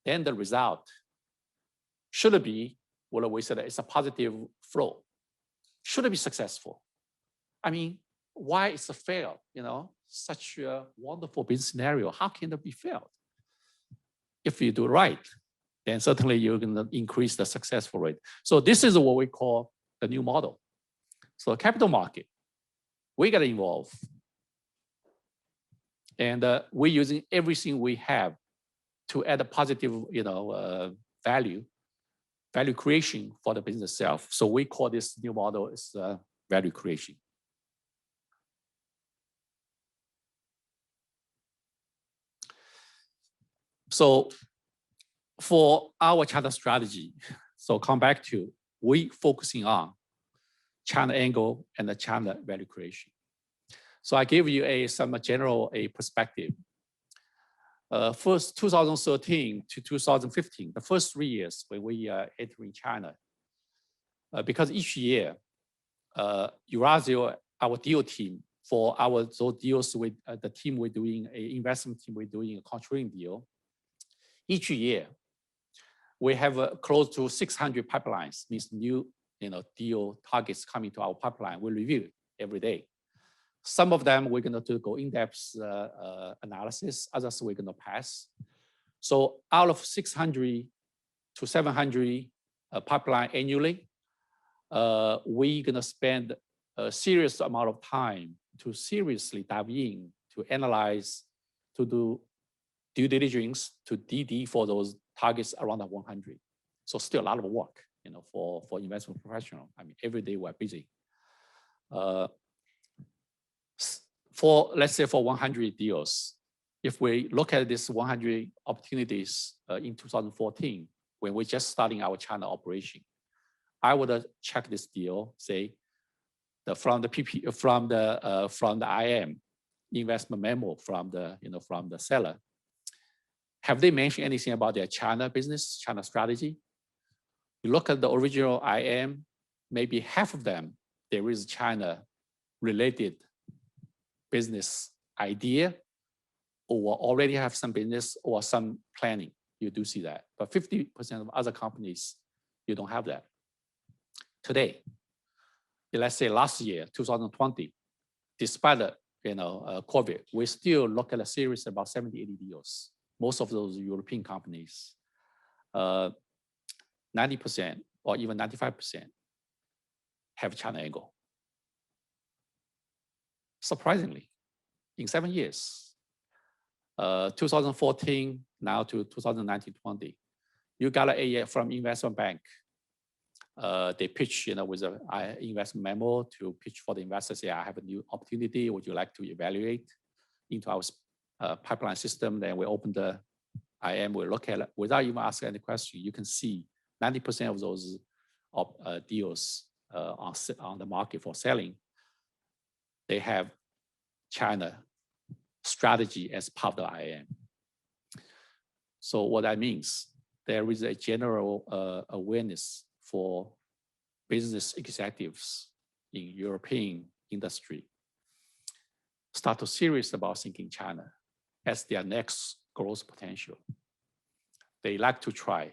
then the result should be what we said, it's a positive flow. Should it be successful? I mean, why it's a fail? You know, such a wonderful business scenario. How can it be failed? If you do right, then certainly you're going to increase the successful rate. So this is what we call the new model. So capital market, we get involved. And we're using everything we have to add a positive, you know, value creation for the business itself. So we call this new model is value creation. So for our China strategy, so come back to we focusing on China angle and the China value creation. So I give you some general perspective. First, 2013 to 2015, the first 3 years when we entering China, because each year, Eurasio, our deal team, for those deals with the team we're doing, a investment team we're doing a controlling deal, each year, we have close to 600 pipelines, means new, you know, deal targets coming to our pipeline. We review every day. Some of them we're going to go in-depth analysis, others we're going to pass. So out of 600 to 700 pipeline annually. We're gonna spend a serious amount of time to seriously dive in, to analyze, to do due diligence, to DD for those targets around the 100. So still a lot of work, you know, for investment professional. I mean, every day we're busy. Let's say for 100 deals, if we look at this 100 opportunities in 2014, when we're just starting our China operation, I would check this deal, say, from the IM investment memo from the seller. Have they mentioned anything about their China business, China strategy? You look at the original IM, maybe half of them, there is China related business idea, or already have some business or some planning. You do see that. But 50% of other companies, you don't have that. Today, let's say last year, 2020, despite the COVID, we still look at a series about 70, 80 deals. Most of those European companies, 90% or even 95% have China angle. Surprisingly, in 7 years, 2014 now to 2019-20, you got a from investment bank. They pitch, with an investment memo to pitch for the investors. Say, I have a new opportunity. Would you like to evaluate into our pipeline system? Then we open the IM. We look at it without even asking any question. You can see 90% of those deals on the market for selling, they have China strategy as part of the IM. So what that means, there is a general awareness for business executives in European industry start to serious about thinking China as their next growth potential. They like to try.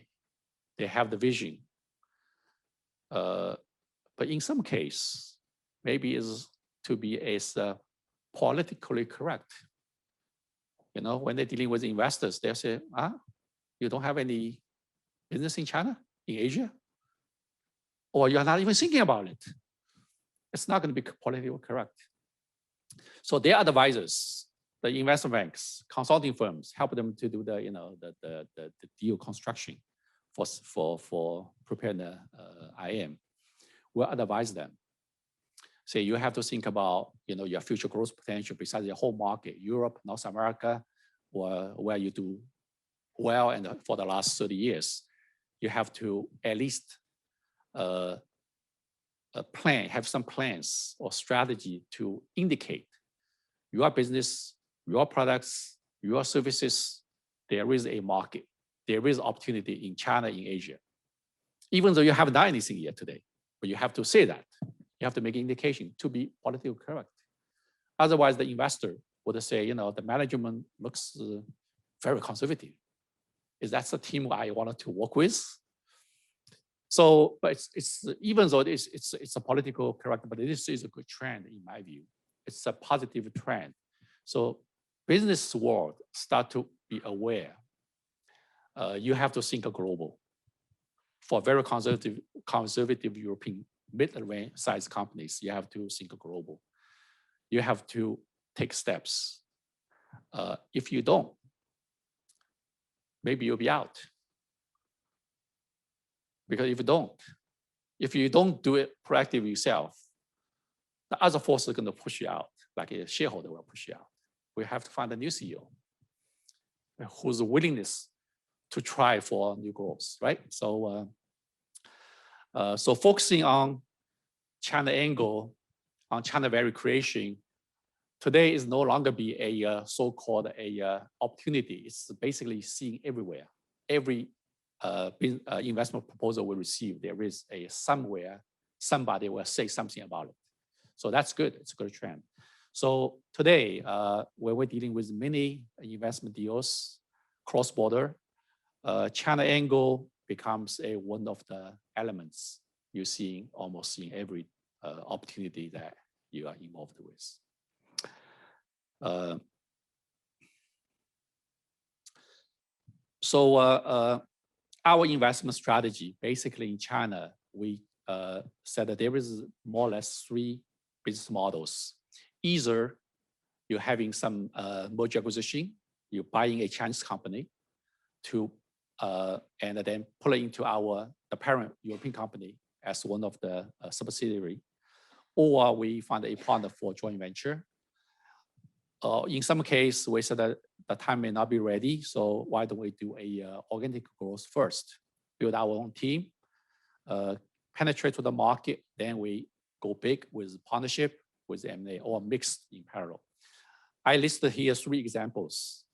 They have the vision. But in some case, maybe is to be as politically correct. When they're dealing with investors, they'll say, you don't have any business in China, in Asia? Or you're not even thinking about it. It's not going to be politically correct. So their advisors, the investment banks, consulting firms, help them to do the deal construction for preparing the IM. We'll advise them. Say you have to think about your future growth potential besides the whole market, Europe, North America, or where you do well, and for the last 30 years, you have to at least have some plans or strategy to indicate your business, your products, your services. There is a market. There is opportunity in China, in Asia. Even though you haven't done anything yet today, but you have to say that. You have to make an indication to be politically correct. Otherwise, the investor would say, the management looks very conservative. Is that the team I wanted to work with? So, but it's even though it's a political correct, but this is a good trend in my view. It's a positive trend. So, business world start to be aware. You have to think global. For very conservative European mid-range size companies, you have to think global. You have to take steps. If you don't, maybe you'll be out. Because if you don't do it proactively yourself, the other forces are going to push you out, like a shareholder will push you out. We have to find a new CEO whose willingness to try for new growth, right? So, so focusing on China angle, on China value creation, today is no longer be a so-called opportunity. It's basically seen everywhere. Every investment proposal we receive, there is somewhere somebody will say something about it. So that's good. It's a good trend. So today, when we're dealing with many investment deals, cross-border, China angle becomes one of the elements you see almost in every opportunity that you are involved with. our investment strategy, basically in China, we said that there is more or less 3 business models. Either you're having some merger acquisition, you're buying a Chinese company to and then pull it into the parent European company as one of the subsidiary, or we find a partner for joint venture. In some case, we said that the time may not be ready, so why don't we do a organic growth first, build our own team, penetrate to the market, then we go big with partnership, with M&A, or mixed in parallel. I listed here 3 examples.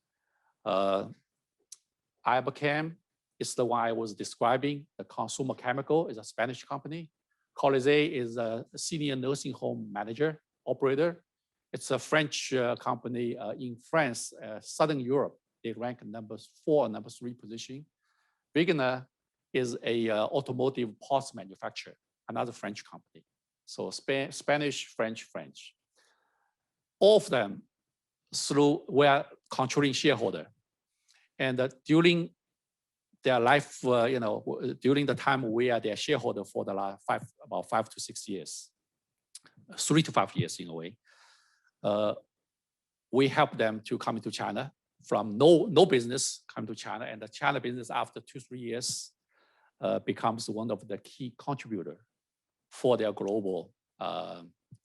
Iberchem is the one I was describing. The consumer chemical is a Spanish company. Colisée is a senior nursing home manager, operator. It's a French company in France, Southern Europe. They rank number 4 and number 3 position. Wegener is a automotive parts manufacturer, another French company. So Spanish, French. All of them were controlling shareholder. And during their life, during the time we are their shareholder for the last about 5 to 6 years, 3 to 5 years in a way, we help them to come into China from no business, come to China, and the China business after 2, 3 years becomes one of the key contributor for their global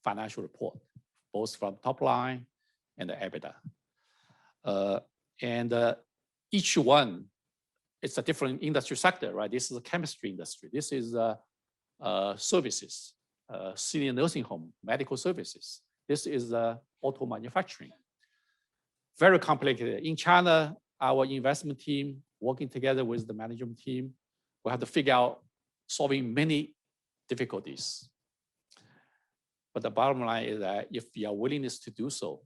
financial report, both from top line and the EBITDA. Each one, it's a different industry sector, right? This is a chemistry industry. This is services, senior nursing home, medical services. This is auto manufacturing. Very complicated. In China, our investment team, working together with the management team, we have to figure out solving many difficulties. But the bottom line is that if you are willingness to do so,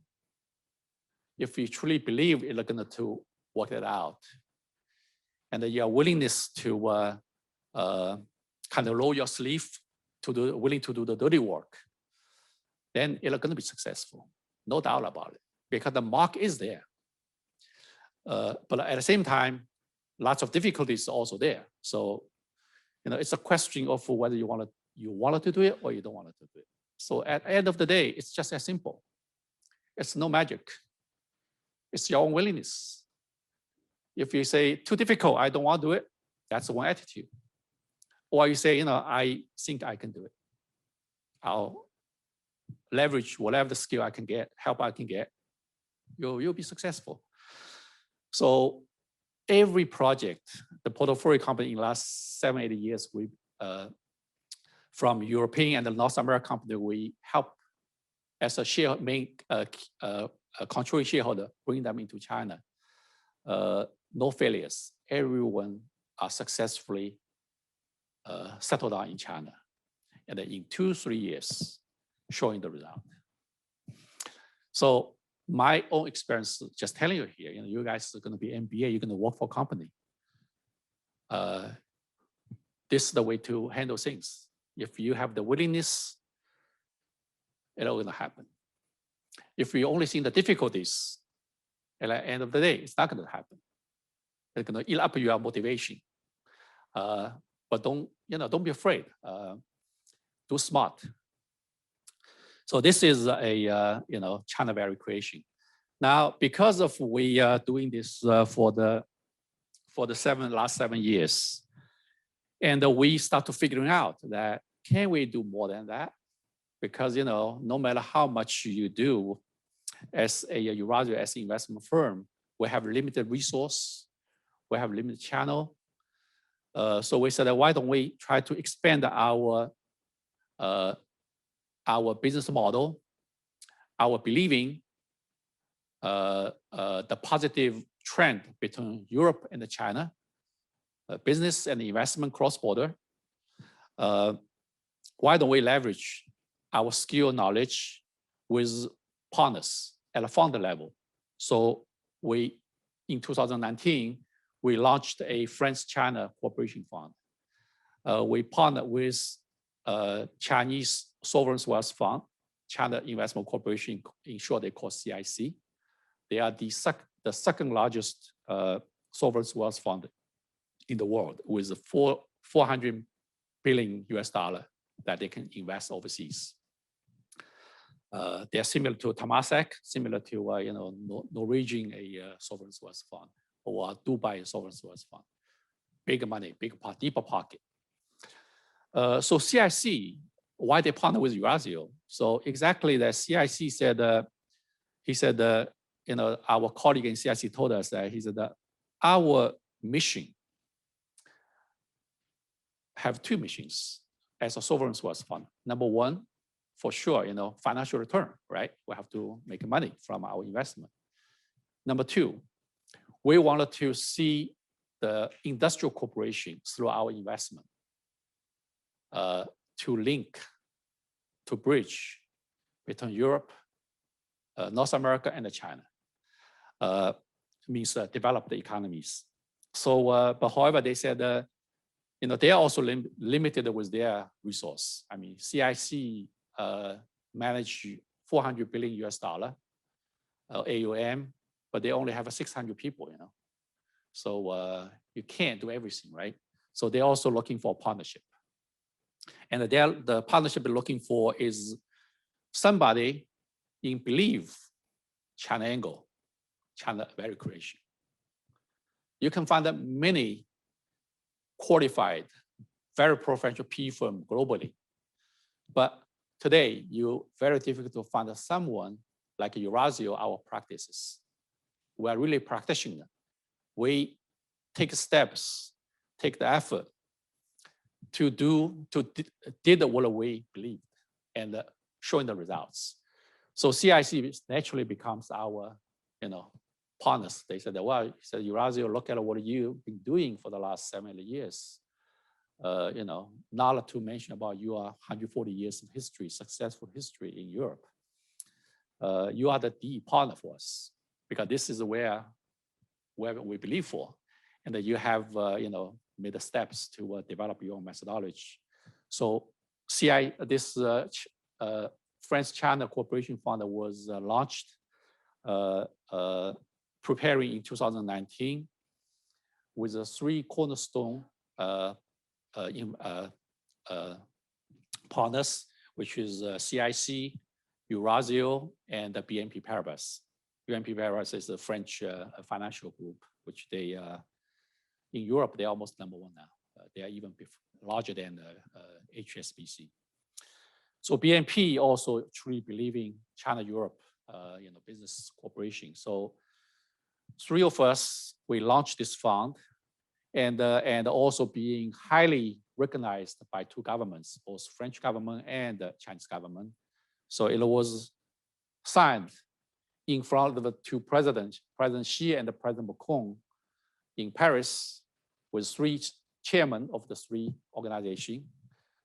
if you truly believe you're going to work it out, and that you are willingness to kind of roll your sleeve, willing to do the dirty work, then you're going to be successful. No doubt about it, because the market is there. But at the same time, lots of difficulties are also there. So, it's a question of whether you wanted to do it or you don't want to do it. So at the end of the day, it's just as simple. It's no magic. It's your own willingness. If you say, too difficult, I don't want to do it, that's one attitude. Or you say, I think I can do it. I'll leverage whatever the skill I can get, help I can get, you'll be successful. So every project, the portfolio company in the last 7, 8 years, we from European and the North American company, we help as a controlling shareholder, bring them into China. No failures. Everyone are successfully settled down in China. And then in 2, 3 years, showing the result. So my own experience, just telling you here, you guys are going to be MBA, you're going to work for a company. This is the way to handle things. If you have the willingness, it's all going to happen. If you only see the difficulties, at the end of the day, it's not going to happen. It's going to eat up your motivation. But don't be afraid. Do smart. So this is a China value creation. Now, because of we are doing this for the last 7 years, and we start to figuring out that can we do more than that? Because no matter how much you do as a Eurasio, as an investment firm, we have limited resource, we have limited channel. So we said, why don't we try to expand our business model, our believing the positive trend between Europe and China, business and investment cross-border. Why don't we leverage our skill knowledge with partners at a founder level? So in 2019, we launched a France-China cooperation fund. We partnered with Chinese sovereign wealth fund, China Investment Corporation, in short they call CIC. They are the second largest sovereign wealth fund in the world with 400 billion US dollar that they can invest overseas. They're similar to Temasek, similar to Norwegian sovereign wealth fund or Dubai sovereign wealth fund. Big money, deeper pocket. So CIC, why they partner with Eurasio? So exactly that CIC said, he said, our colleague in CIC told us that he said that our mission have two missions as a sovereign wealth fund. Number one, for sure, financial return, right? We have to make money from our investment. Number two, we wanted to see the industrial corporation through our investment to link, to bridge between Europe, North America, and China. Means developed economies. So, but however, they said, they are also limited with their resource. I mean, CIC manage 400 billion US dollar AUM, but they only have 600 people, So you can't do everything, right? So they're also looking for a partnership. And the partnership they're looking for is somebody in believe China angle, China value creation. You can find many qualified, very professional PE firm globally. But today, very difficult to find someone like Eurasio, our practices. We are really practitioners. We take steps, take the effort to did what we believed and showing the results. So CIC naturally becomes our, partners. They said, well, Eurasio, look at what you've been doing for the last 7 years. Not to mention about your 140 years of history, successful history in Europe. You are the partner for us because this is where we believe for, and that you have made the steps to develop your own methodology. So this French-China Cooperation Fund was launched, preparing in 2019 with a 3 cornerstone partners, which is CIC, Eurasio, and the BNP Paribas. BNP Paribas is a French financial group, which they, in Europe, they're almost #1 now. They are even larger than HSBC. So BNP also truly believing China-Europe, business cooperation. So 3 of us, we launched this fund, and also being highly recognized by 2 governments, both French government and the Chinese government. So it was signed in front of the 2 presidents, President Xi and the President Macron, in Paris, with 3 chairmen of the 3 organizations,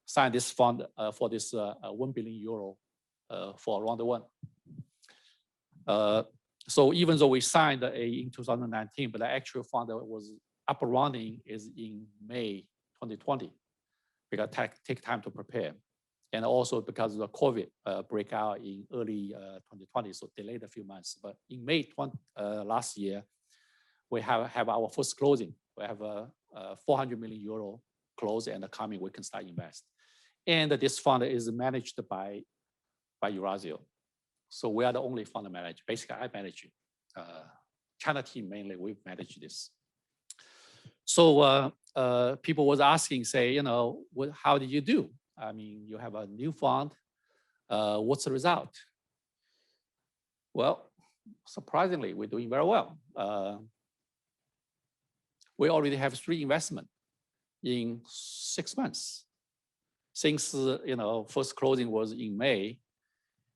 signed this fund for this €1 billion for round 1. So even though we signed in 2019, but the actual fund that was up and running is in May 2020, because take time to prepare. And also because of the COVID breakout in early 2020, so delayed a few months. But in May last year, we have our first closing. We have a €400 million close, and the coming we can start invest. And this fund is managed by Eurasio. So we are the only fund manager. Basically, I manage it. China team mainly, we manage this. So people was asking, say, how did you do? I mean, you have a new fund. What's the result? Well, surprisingly, we're doing very well. We already have 3 investments in 6 months. Since first closing was in May,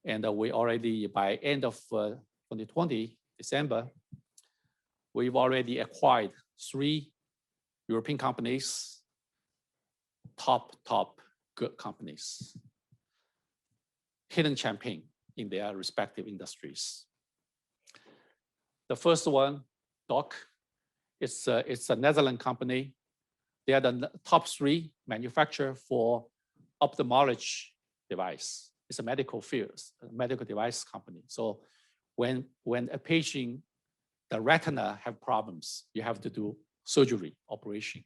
and we already by end of 2020, December, we've already acquired 3 European companies, top good companies, hidden champion in their respective industries. The first one, DOC, it's a Netherlands company. They are the top 3 manufacturer for ophthalmology device. It's a medical field, a medical device company. So when a patient, the retina have problems, you have to do surgery, operation.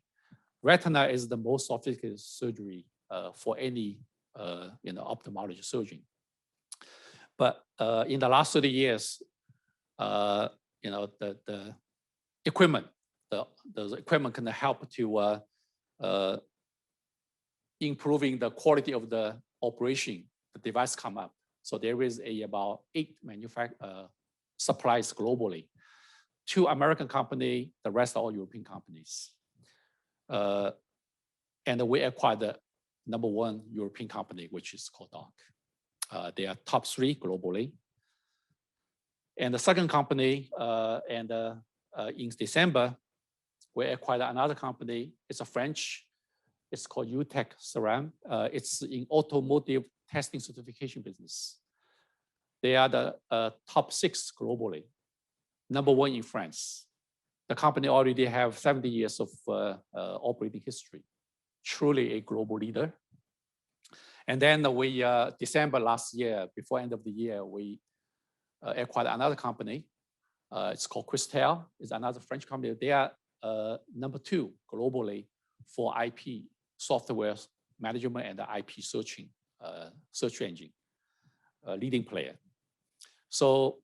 retina is the most sophisticated surgery for any ophthalmology surgeon. But in the last 30 years, the equipment, the equipment can help to improving the quality of the operation. The device come up. So there is about 8 suppliers globally. 2 American companies, the rest are all European companies. And we acquired the #1 European company, which is called Doc. They are top 3 globally. And the second company, in December, we acquired another company. It's a French. It's called EUChina. It's in automotive testing certification business. They are the top 6 globally, #1 in France. The company already have 70 years of operating history, truly a global leader. And then we, December last year, before end of the year, we acquired another company. It's called Cristal. It's another French company. They are #2 globally for IP, software management and the IP searching, search engine, leading player. So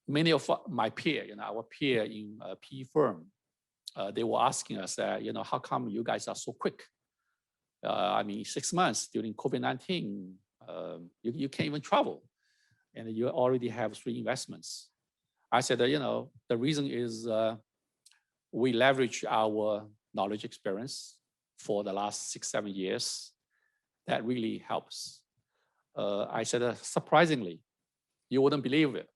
many of my peer, our peer in PE firm, they were asking us, how come you guys are so quick? I mean, 6 months during COVID-19, you can't even travel, and you already have 3 investments. I said, the reason is we leverage our knowledge experience for the last 6-7 years. That really helps. I said, surprisingly, you wouldn't believe it.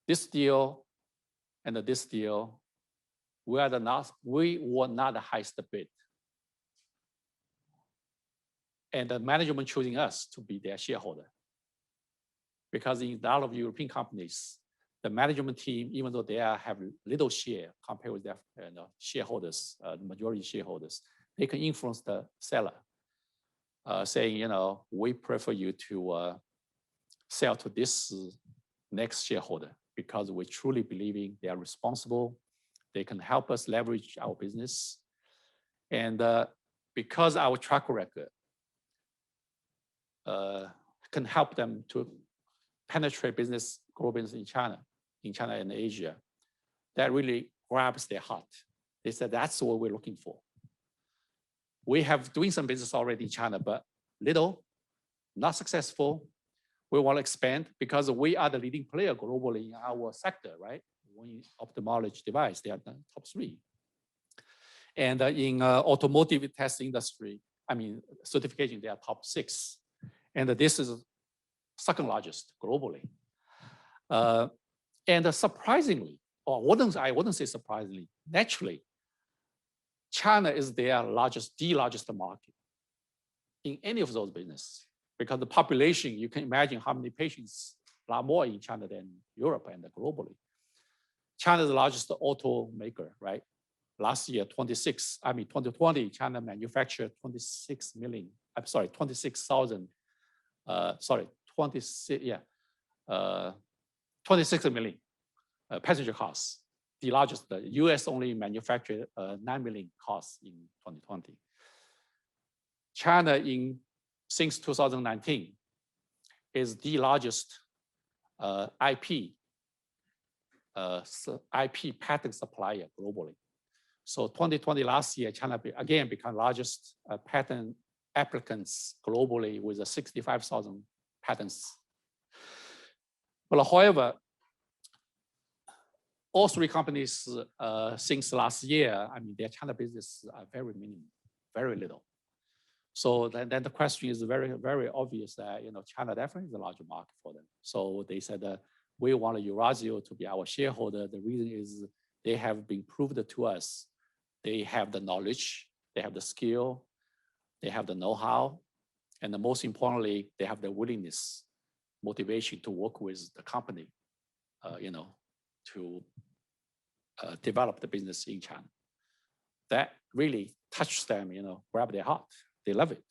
This deal and this deal, we were not the highest bid. And the management choosing us to be their shareholder. Because in a lot of European companies, the management team, even though they have little share compared with their shareholders, the majority shareholders, they can influence the seller, saying, we prefer you to sell to this next shareholder because we truly believing they are responsible. They can help us leverage our business. And because our track record can help them to penetrate global business in China and Asia, that really grabs their heart. They said, that's what we're looking for. We have doing some business already in China, but little, not successful. We want to expand because we are the leading player globally in our sector, right? When ophthalmology device, they are the top 3. And in automotive test industry, certification, they are top 6. And this is second largest globally. And surprisingly, or I wouldn't say surprisingly, naturally, China is the largest market in any of those businesses. Because the population, you can imagine how many patients, a lot more in China than Europe and globally. China is the largest automaker, right? Last year, 2020, China manufactured 26 million, 26 million passenger cars, the largest. The US only manufactured 9 million cars in 2020. China, since 2019, is the largest IP patent supplier globally. So 2020, last year, China again became largest patent applicants globally with 65,000 patents. But however, all 3 companies since last year, their China business are very minimum, very little. So then the question is very, very obvious that China definitely is a larger market for them. So they said we want Eurasio to be our shareholder. The reason is they have been proved to us. They have the knowledge, they have the skill, they have the know-how, and the most importantly, they have the willingness, motivation to work with the company, to develop the business in China. That really touches them, grab their heart. They love it.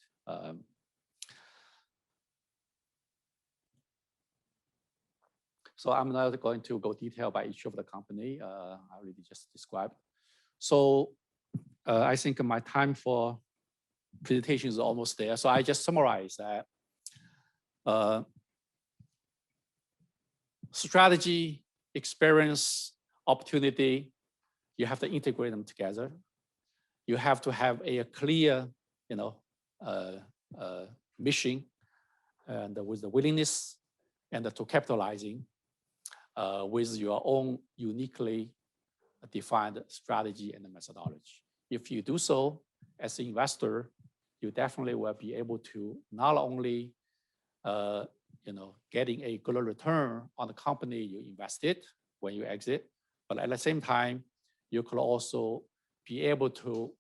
So I'm not going to go detail by each of the company. I already just described. So I think my time for presentation is almost there. So I just summarize that. Strategy, experience, opportunity, you have to integrate them together. You have to have a clear, mission, and with the willingness and to capitalizing with your own uniquely defined strategy and methodology. If you do so as an investor, you definitely will be able to not only getting a good return on the company you invested when you exit, but at the same time, you could also be able to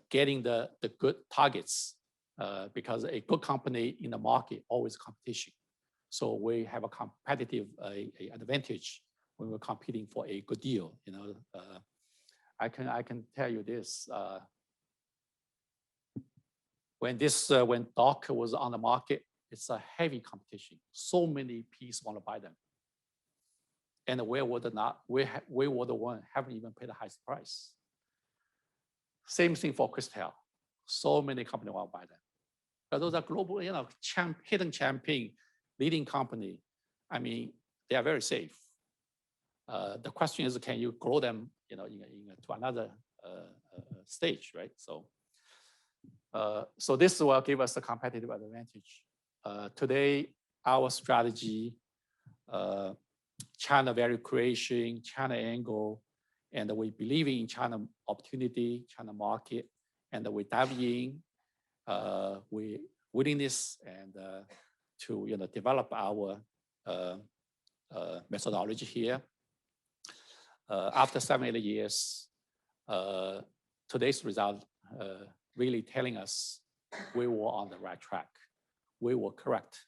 getting the good targets because a good company in the market always competition. So we have a competitive advantage when we're competing for a good deal. I can tell you this. When Doc was on the market, it's a heavy competition. So many Ps want to buy them. And we were the one haven't even paid the highest price. Same thing for Cristal. So many companies want to buy them. But those are global, hidden champion, leading company. I mean, they are very safe. The question is, can you grow them, to another stage, right? So this will give us a competitive advantage. Today, our strategy, China value creation, China angle, and we believe in China opportunity, China market, and we dive in, we willingness and to develop our methodology here. After 7, 8 years, today's result really telling us we were on the right track. We were correct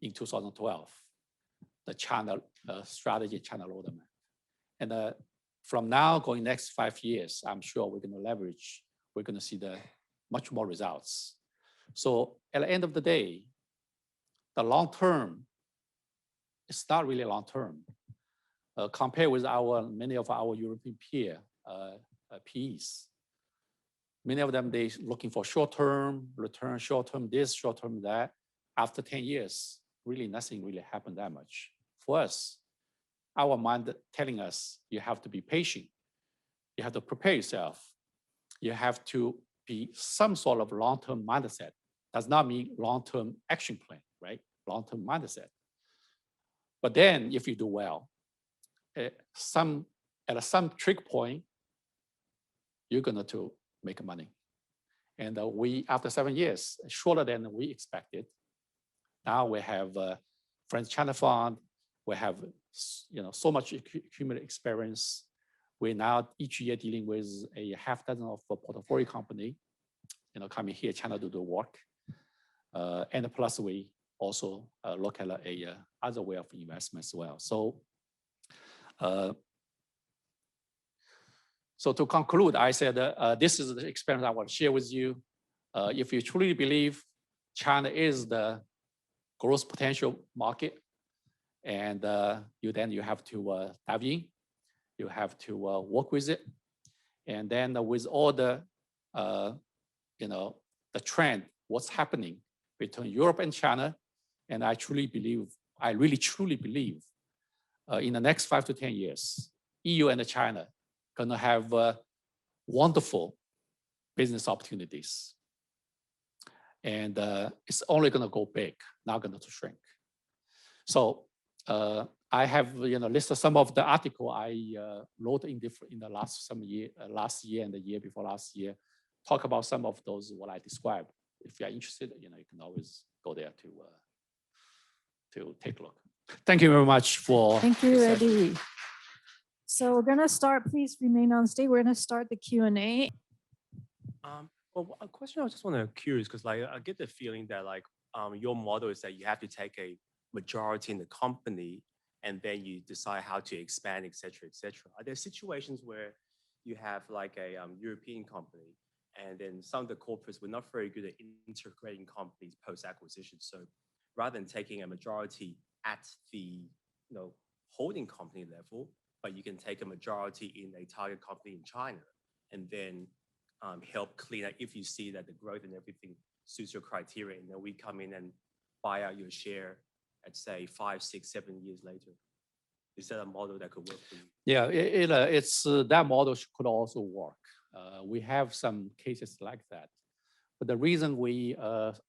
in 2012, the China strategy, China roadmap. And from now going next 5 years, I'm sure we're going to leverage, we're going to see the much more results. So at the end of the day, the long term, it's not really long term. Compared with many of our European peer PEs, many of them, they looking for short-term return, short-term this, short-term that. After 10 years, really nothing really happened that much. For us, our mind telling us you have to be patient. You have to prepare yourself. You have to be some sort of long-term mindset. Does not mean long-term action plan, right? Long-term mindset. But then if you do well, at some trick point, you're going to make money. And we, after 7 years, shorter than we expected, now we have French China Fund. We have so much accumulated experience. We're now each year dealing with a half dozen of a portfolio company, coming here, China to do work. And plus we also look at other way of investment as well. So to conclude, I said this is the experience I want to share with you. If you truly believe China is the growth potential market, and then you have to dive in, you have to work with it, and then with all the the trend, what's happening between Europe and China, and I really truly believe, in the next 5 to 10 years, EU and China gonna have wonderful business opportunities. And it's only gonna go big, not gonna shrink. So I have listed some of the article I wrote in the last year and the year before last year, talk about some of those what I described. If you're interested, you can always go there to take a look. Thank you very much for. Thank you, Eddie. So we're gonna start. Please remain on stage. We're gonna start the Q&A. Well, a question I was just curious because I get the feeling that your model is that you have to take a majority in the company and then you decide how to expand, et cetera, et cetera. Are there situations where you have a European company and then some of the corporates were not very good at integrating companies post-acquisition? So rather than taking a majority at the holding company level, but you can take a majority in a target company in China and then help clean up if you see that the growth and everything suits your criteria, and then we come in and buy out your share at say 5, 6, 7 years later. Is that a model that could work for you? Yeah, it's that model could also work. We have some cases like that. But the reason we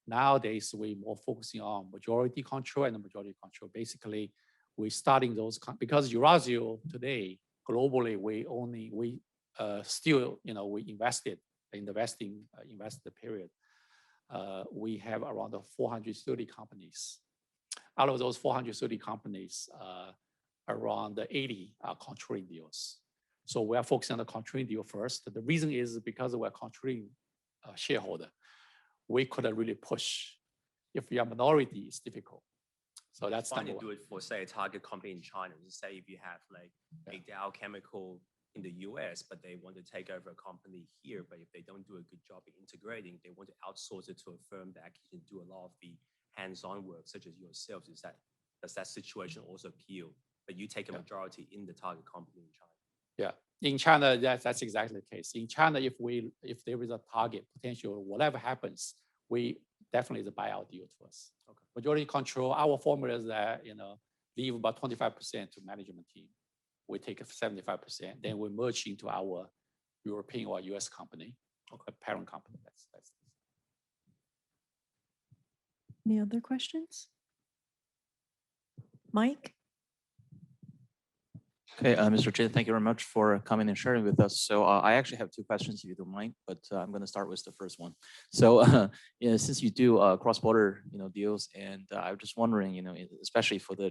nowadays we more focusing on majority control and majority control. Basically, we starting those because Eurasio today globally we still we invested the period. We have around 430 companies. Out of those 430 companies, around 80 are controlling deals. So we are focusing on the controlling deal first. The reason is because we're controlling shareholder, we couldn't really push. If you are minority, it's difficult. So that's fine number to one. do it for say a target company in China. Just say if you have like a Dow Chemical in the US, but they want to take over a company here, but if they don't do a good job in integrating, they want to outsource it to a firm that can do a lot of the hands-on work, such as yourselves. Does that situation also appeal? But you take a majority in the target company in China. Yeah, in China, that's exactly the case. In China, if there is a target potential, whatever happens, we definitely is a buyout deal to us. Okay. Majority control. Our formula is that leave about 25% to management team. We take 75%, then we merge into our European or US company, parent company. That's Any other questions? Mike? Okay, Mr. Chen, thank you very much for coming and sharing with us. So I actually have two questions, if you don't mind, but I'm going to start with the first one. So since you do cross-border deals, and I'm just wondering, especially for the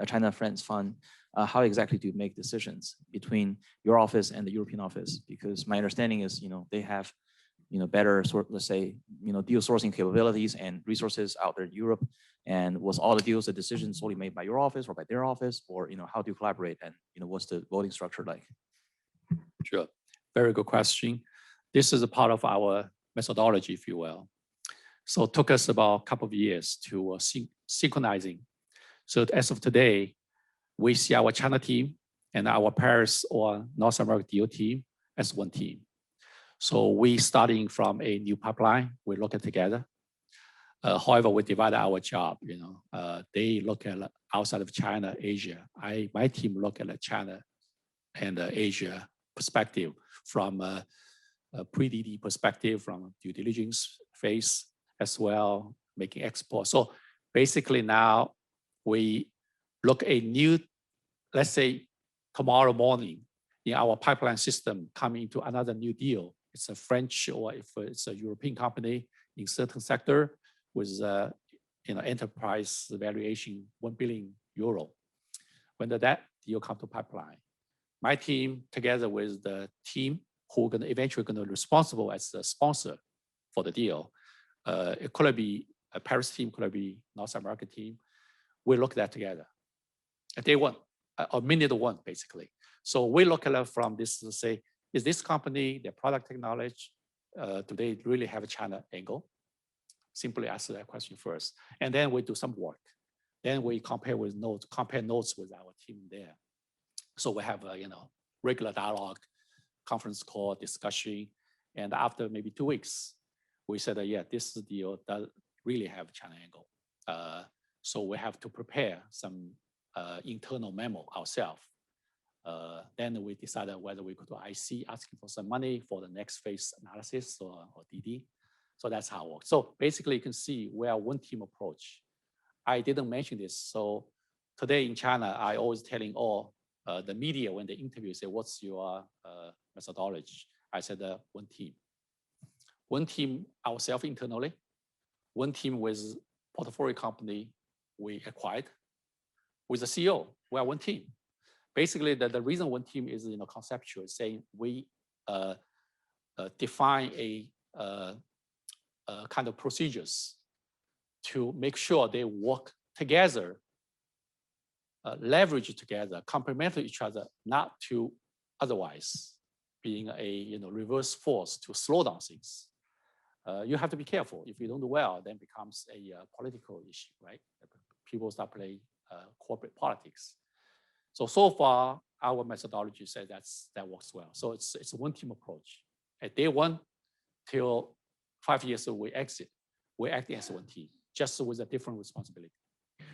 China-France fund, how exactly do you make decisions between your office and the European office? Because my understanding is, they have better let's say, deal sourcing capabilities and resources out there in Europe. And was all the deals, the decisions solely made by your office or by their office, or how do you collaborate, and what's the voting structure like? Sure, very good question. This is a part of our methodology, if you will. So it took us about a couple of years to synchronizing. So as of today, we see our China team and our Paris or North America deal team as one team. So we starting from a new pipeline, we look at together. However, we divide our job. They look at outside of China, Asia. My team look at China and Asia perspective from a pre-DD perspective, from due diligence phase as well, making export. So basically now we look a new, let's say tomorrow morning in our pipeline system coming into another new deal. It's a French or if it's a European company in certain sector with enterprise valuation 1 billion euro. When that deal come to pipeline, my team together with the team who are eventually going to be responsible as the sponsor for the deal, it could be a Paris team, could be North America team. We look at that together. At day one, or minute one, basically. So we look at it from this to say, is this company, their product technology, do they really have a China angle? Simply answer that question first. And then we do some work. Then we compare notes with our team there. So we have regular dialogue, conference call, discussion. And after maybe 2 weeks, we said, yeah, this deal does really have a China angle. So we have to prepare some internal memo ourselves. Then we decided whether we could do IC, asking for some money for the next phase analysis or DD. So that's how it works. So basically you can see we are one team approach. I didn't mention this. So today in China, I always telling all the media when they interview, say, what's your methodology? I said, one team. One team ourselves internally, one team with portfolio company we acquired, with the CEO, we are one team. Basically, the reason one team is conceptual, saying we define a kind of procedures to make sure they work together, leverage together, complement each other, not to otherwise being a reverse force to slow down things. You have to be careful. If you don't do well, then it becomes a political issue, right? People start playing corporate politics. So far, our methodology says that works well. So it's a one team approach. At day one till 5 years we exit, we're acting as one team, just with a different responsibility.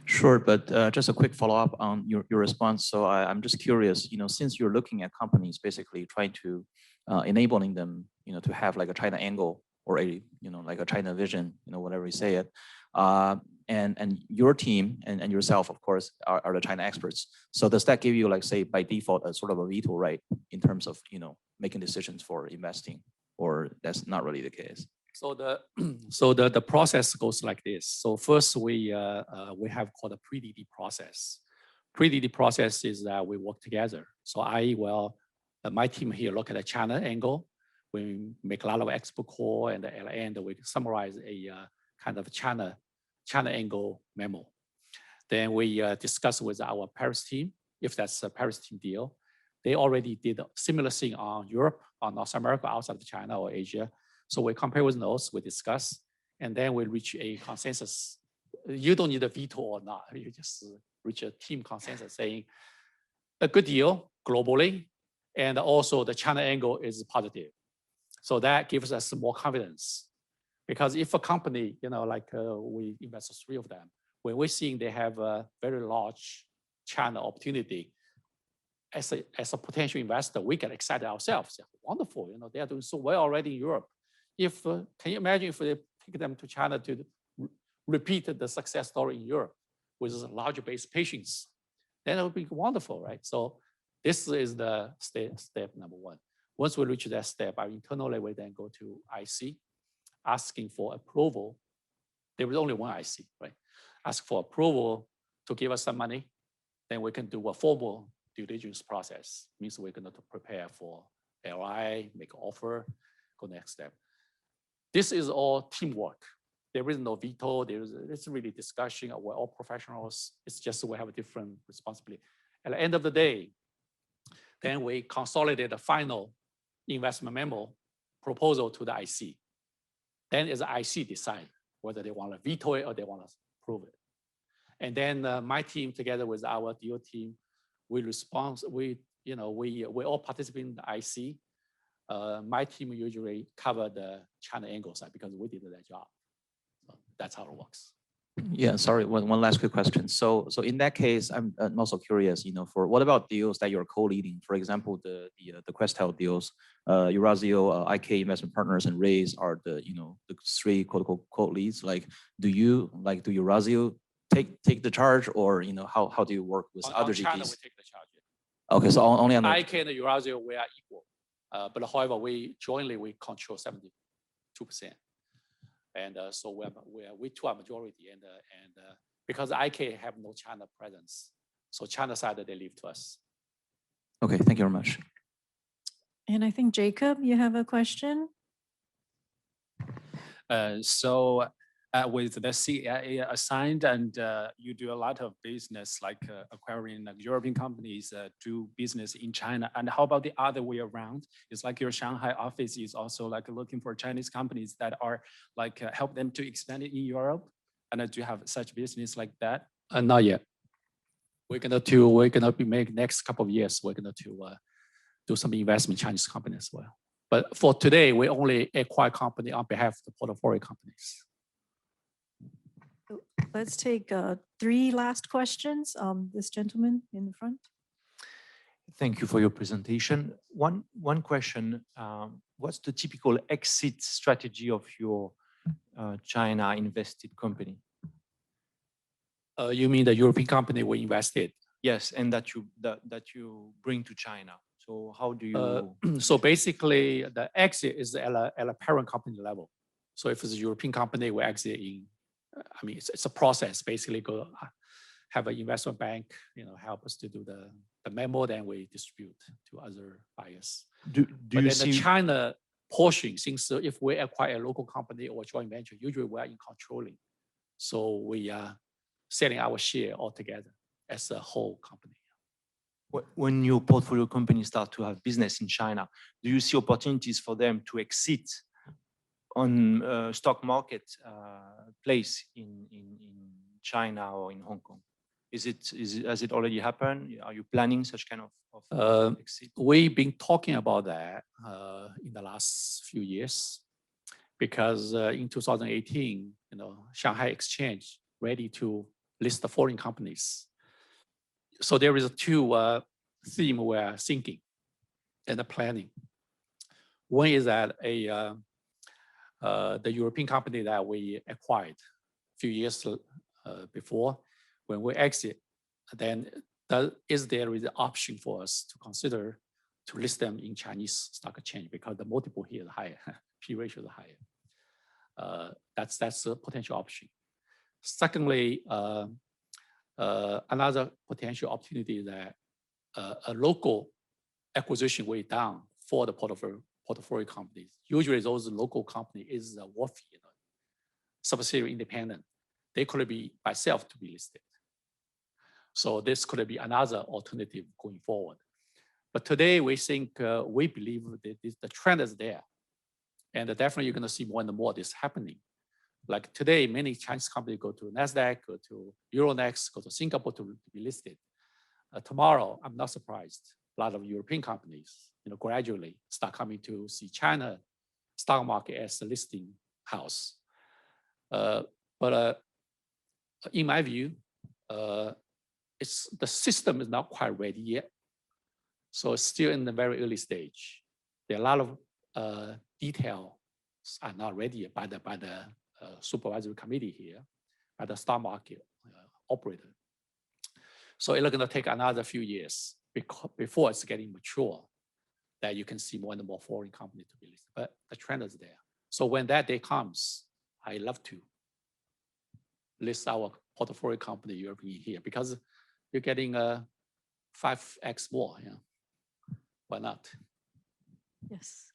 Sure, but just a quick follow-up on your response. So I'm just curious, since you're looking at companies basically trying to enabling them, to have like a China angle or a, like a China vision, whatever you say it, and your team and yourself, of course, are the China experts. So does that give you, like, say, by default, a sort of a veto right in terms of, making decisions for investing, or that's not really the case? So the process goes like this. So first we have called a pre-DD process. Pre-DD process is that we work together. So my team here look at the China angle. We make a lot of expert call, and at the end we summarize a kind of China angle memo. Then we discuss with our Paris team, if that's a Paris team deal. They already did a similar thing on Europe, on North America, outside of China or Asia. So we compare with those, we discuss, and then we reach a consensus. You don't need a veto or not. You just reach a team consensus saying a good deal globally, and also the China angle is positive. So that gives us more confidence. Because if a company, like we invest 3 of them, when we're seeing they have a very large China opportunity, as a potential investor, we get excited ourselves. Wonderful, they are doing so well already in Europe. Can you imagine if they take them to China to repeat the success story in Europe with larger base patients? Then it would be wonderful, right? So this is the step number 1. Once we reach that step, our internally we then go to IC, asking for approval. There was only one IC, right? Ask for approval to give us some money. Then we can do a formal due diligence process. Means we're going to prepare for LI, make an offer, go next step. This is all teamwork. There is no veto. It's really discussion. We're all professionals. It's just we have a different responsibility. At the end of the day, then we consolidate the final investment memo proposal to the IC. Then is the IC decide whether they want to veto it or they want to approve it. And then my team together with our deal team, we all participate in the IC. My team usually cover the China angle side because we did that job. So that's how it works. Yeah, sorry, one last quick question. So in that case, I'm also curious, for what about deals that you're co-leading? For example, the Questel deals, EURAZEO, IK Investment Partners, and Raise are the 3 co-leads. Like, do EURAZEO take the charge, or how do you work with other GPs? China, we take the charge. Okay, so only on the IK and EURAZEO, we are equal. But however, we control 72%. And so we two are majority, and because IK have no China presence, so China side they leave to us. Okay, thank you very much. And I think Jacob, you have a question. With the CEIA assigned, and you do a lot of business, like acquiring European companies do business in China. And how about the other way around? It's like your Shanghai office is also like looking for Chinese companies that are like help them to expand it in Europe. And do you have such business like that? Not yet. We're gonna be make next couple of years. We're gonna do some investment in Chinese companies as well. But for today, we only acquire company on behalf of the portfolio companies. Let's take 3 last questions. This gentleman in the front. Thank you for your presentation. One question, what's the typical exit strategy of your China invested company? You mean the European company we invested? Yes, and that you bring to China. So how do you? So basically, the exit is at a parent company level. So if it's a European company, we exit in. I mean, it's a process. Basically, go have an investment bank, help us to do the memo, then we distribute to other buyers. Do you see the China portion? Since if we acquire a local company or joint venture, usually we are in controlling, so we are selling our share altogether as a whole company. When your portfolio companies start to have business in China, do you see opportunities for them to exit on stock market place in China or in Hong Kong? Has it already happened? Are you planning such kind of exit? We've been talking about that in the last few years, because in 2018, Shanghai Exchange ready to list the foreign companies. So there is two themes we're thinking and planning. One is that the European company that we acquired a few years before, when we exit, then is there the option for us to consider to list them in Chinese stock exchange, because the multiple here is higher, P ratio is higher. That's a potential option. Secondly, another potential opportunity is that a local acquisition way down for the portfolio companies. Usually those local company is a WOF, subsidiary independent. They could be by self to be listed. So this could be another alternative going forward. But today we think, we believe that the trend is there. And definitely you're going to see more and more this happening. Like today, many Chinese companies go to NASDAQ, go to Euronext, go to Singapore to be listed. Tomorrow, I'm not surprised, a lot of European companies, gradually start coming to see China stock market as a listing house. But in my view, the system is not quite ready yet. So it's still in the very early stage. There are a lot of details are not ready yet by the supervisory committee here, by the stock market operator. So it's going to take another few years before it's getting mature, that you can see more and more foreign companies to be listed. But the trend is there. So when that day comes, I love to list our portfolio company European here, because you're getting 5x more. Yeah. Why not? Yes.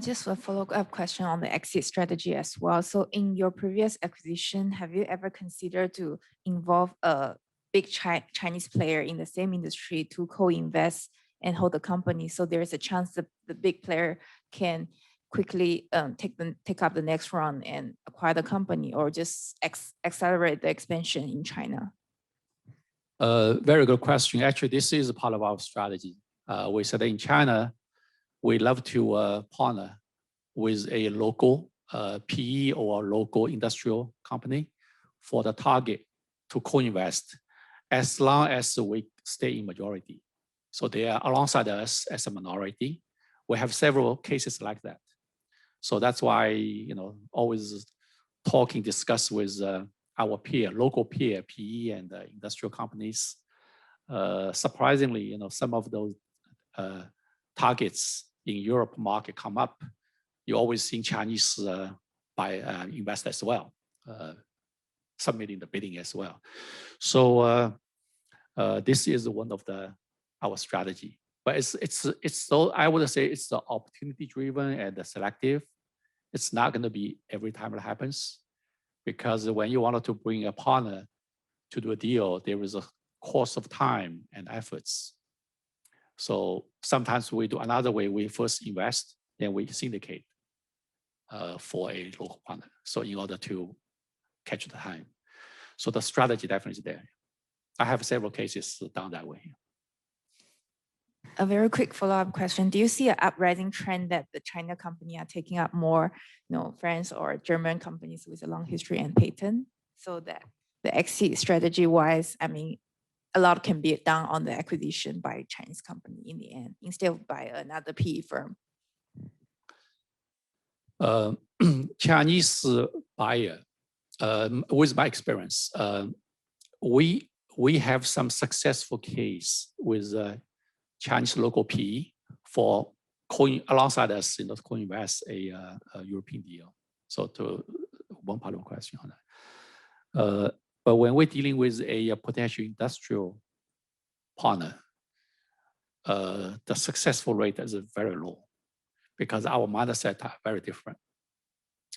Just a follow-up question on the exit strategy as well. So in your previous acquisition, have you ever considered to involve a big Chinese player in the same industry to co-invest and hold the company, so there is a chance that the big player can quickly take up the next round and acquire the company, or just accelerate the expansion in China? Very good question. Actually, this is a part of our strategy. We said in China, we love to partner with a local PE or local industrial company for the target to co-invest, as long as we stay in majority. So they are alongside us as a minority. We have several cases like that. So that's why, always discuss with our local peer, PE and industrial companies. Surprisingly, some of those targets in Europe market come up. You always see Chinese investors as well, submitting the bidding as well. So this is one of our strategy. But it's so, I would say it's the opportunity driven and the selective. It's not going to be every time it happens, because when you wanted to bring a partner to do a deal, there is a course of time and efforts. So sometimes we do another way. We first invest, then we syndicate for a local partner. So in order to catch the time. So the strategy definitely is there. I have several cases done that way. A very quick follow-up question. Do you see an uprising trend that the China company are taking up more, French or German companies with a long history and patent, so that the exit strategy-wise, a lot can be done on the acquisition by Chinese company in the end, instead of by another PE firm? Chinese buyer, with my experience, we have some successful case with Chinese local PE for alongside us, co-invest a European deal. So to one part of the question on that. But when we're dealing with a potential industrial partner, the successful rate is very low, because our mindset are very different.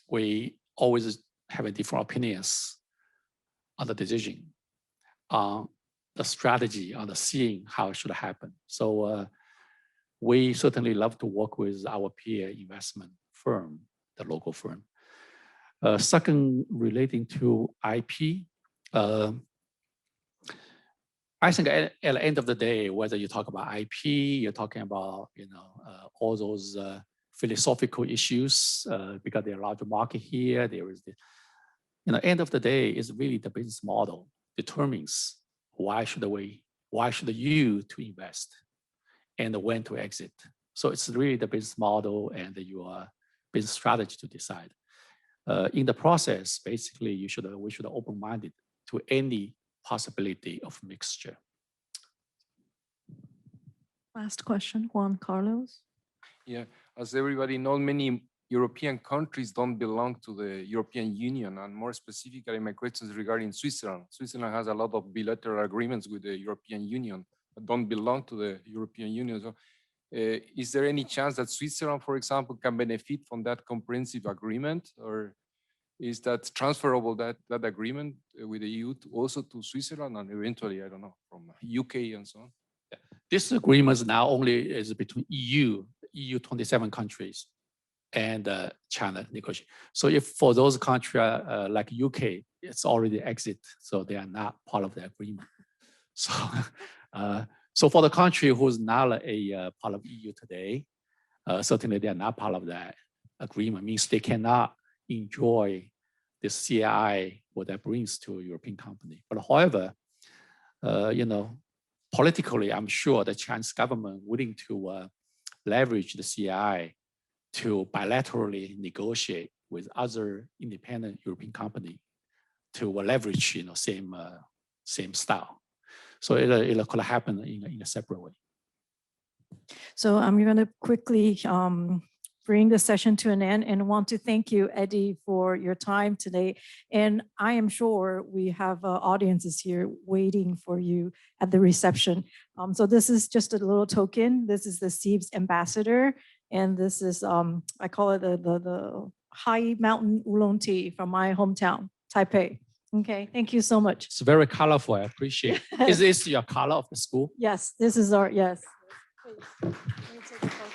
We always have different opinions on the decision, on the strategy, on the seeing how it should happen. So we certainly love to work with our peer investment firm, the local firm. Second, relating to IP, I think at the end of the day, whether you talk about IP, you're talking about all those philosophical issues, because there's a large market here. There is the, end of the day is really the business model determines why should you to invest and when to exit. So it's really the business model and your business strategy to decide. In the process, basically, we should open-minded to any possibility of mixture. Last question, Juan Carlos. Yeah, as everybody knows, many European countries don't belong to the European Union, and more specifically, my question is regarding Switzerland. Switzerland has a lot of bilateral agreements with the European Union, but don't belong to the European Union. So, is there any chance that Switzerland, for example, can benefit from that comprehensive agreement, or is that transferable, that agreement with the EU also to Switzerland and eventually, I don't know, from UK and so on? Yeah. This agreement now only is between EU 27 countries and China negotiation. So if for those countries like UK, it's already exit, so they are not part of the agreement. So, so for the country who's not a part of EU today, certainly they are not part of that agreement. Means they cannot enjoy the CEI, what that brings to a European company. But however, politically, I'm sure the Chinese government willing to leverage the CEI to bilaterally negotiate with other independent European company to leverage, same style. So it could happen in a separate way. So I'm going to quickly bring the session to an end and want to thank you, Eddie, for your time today. And I am sure we have audiences here waiting for you at the reception. So this is just a little token. This is the CEIBS ambassador. And this is, I call it the high mountain oolong tea from my hometown, Taipei. Okay, thank you so much. It's very colorful, I appreciate it. Is this your color of the school? Yes, this is our, yes. Please, let me take a photo.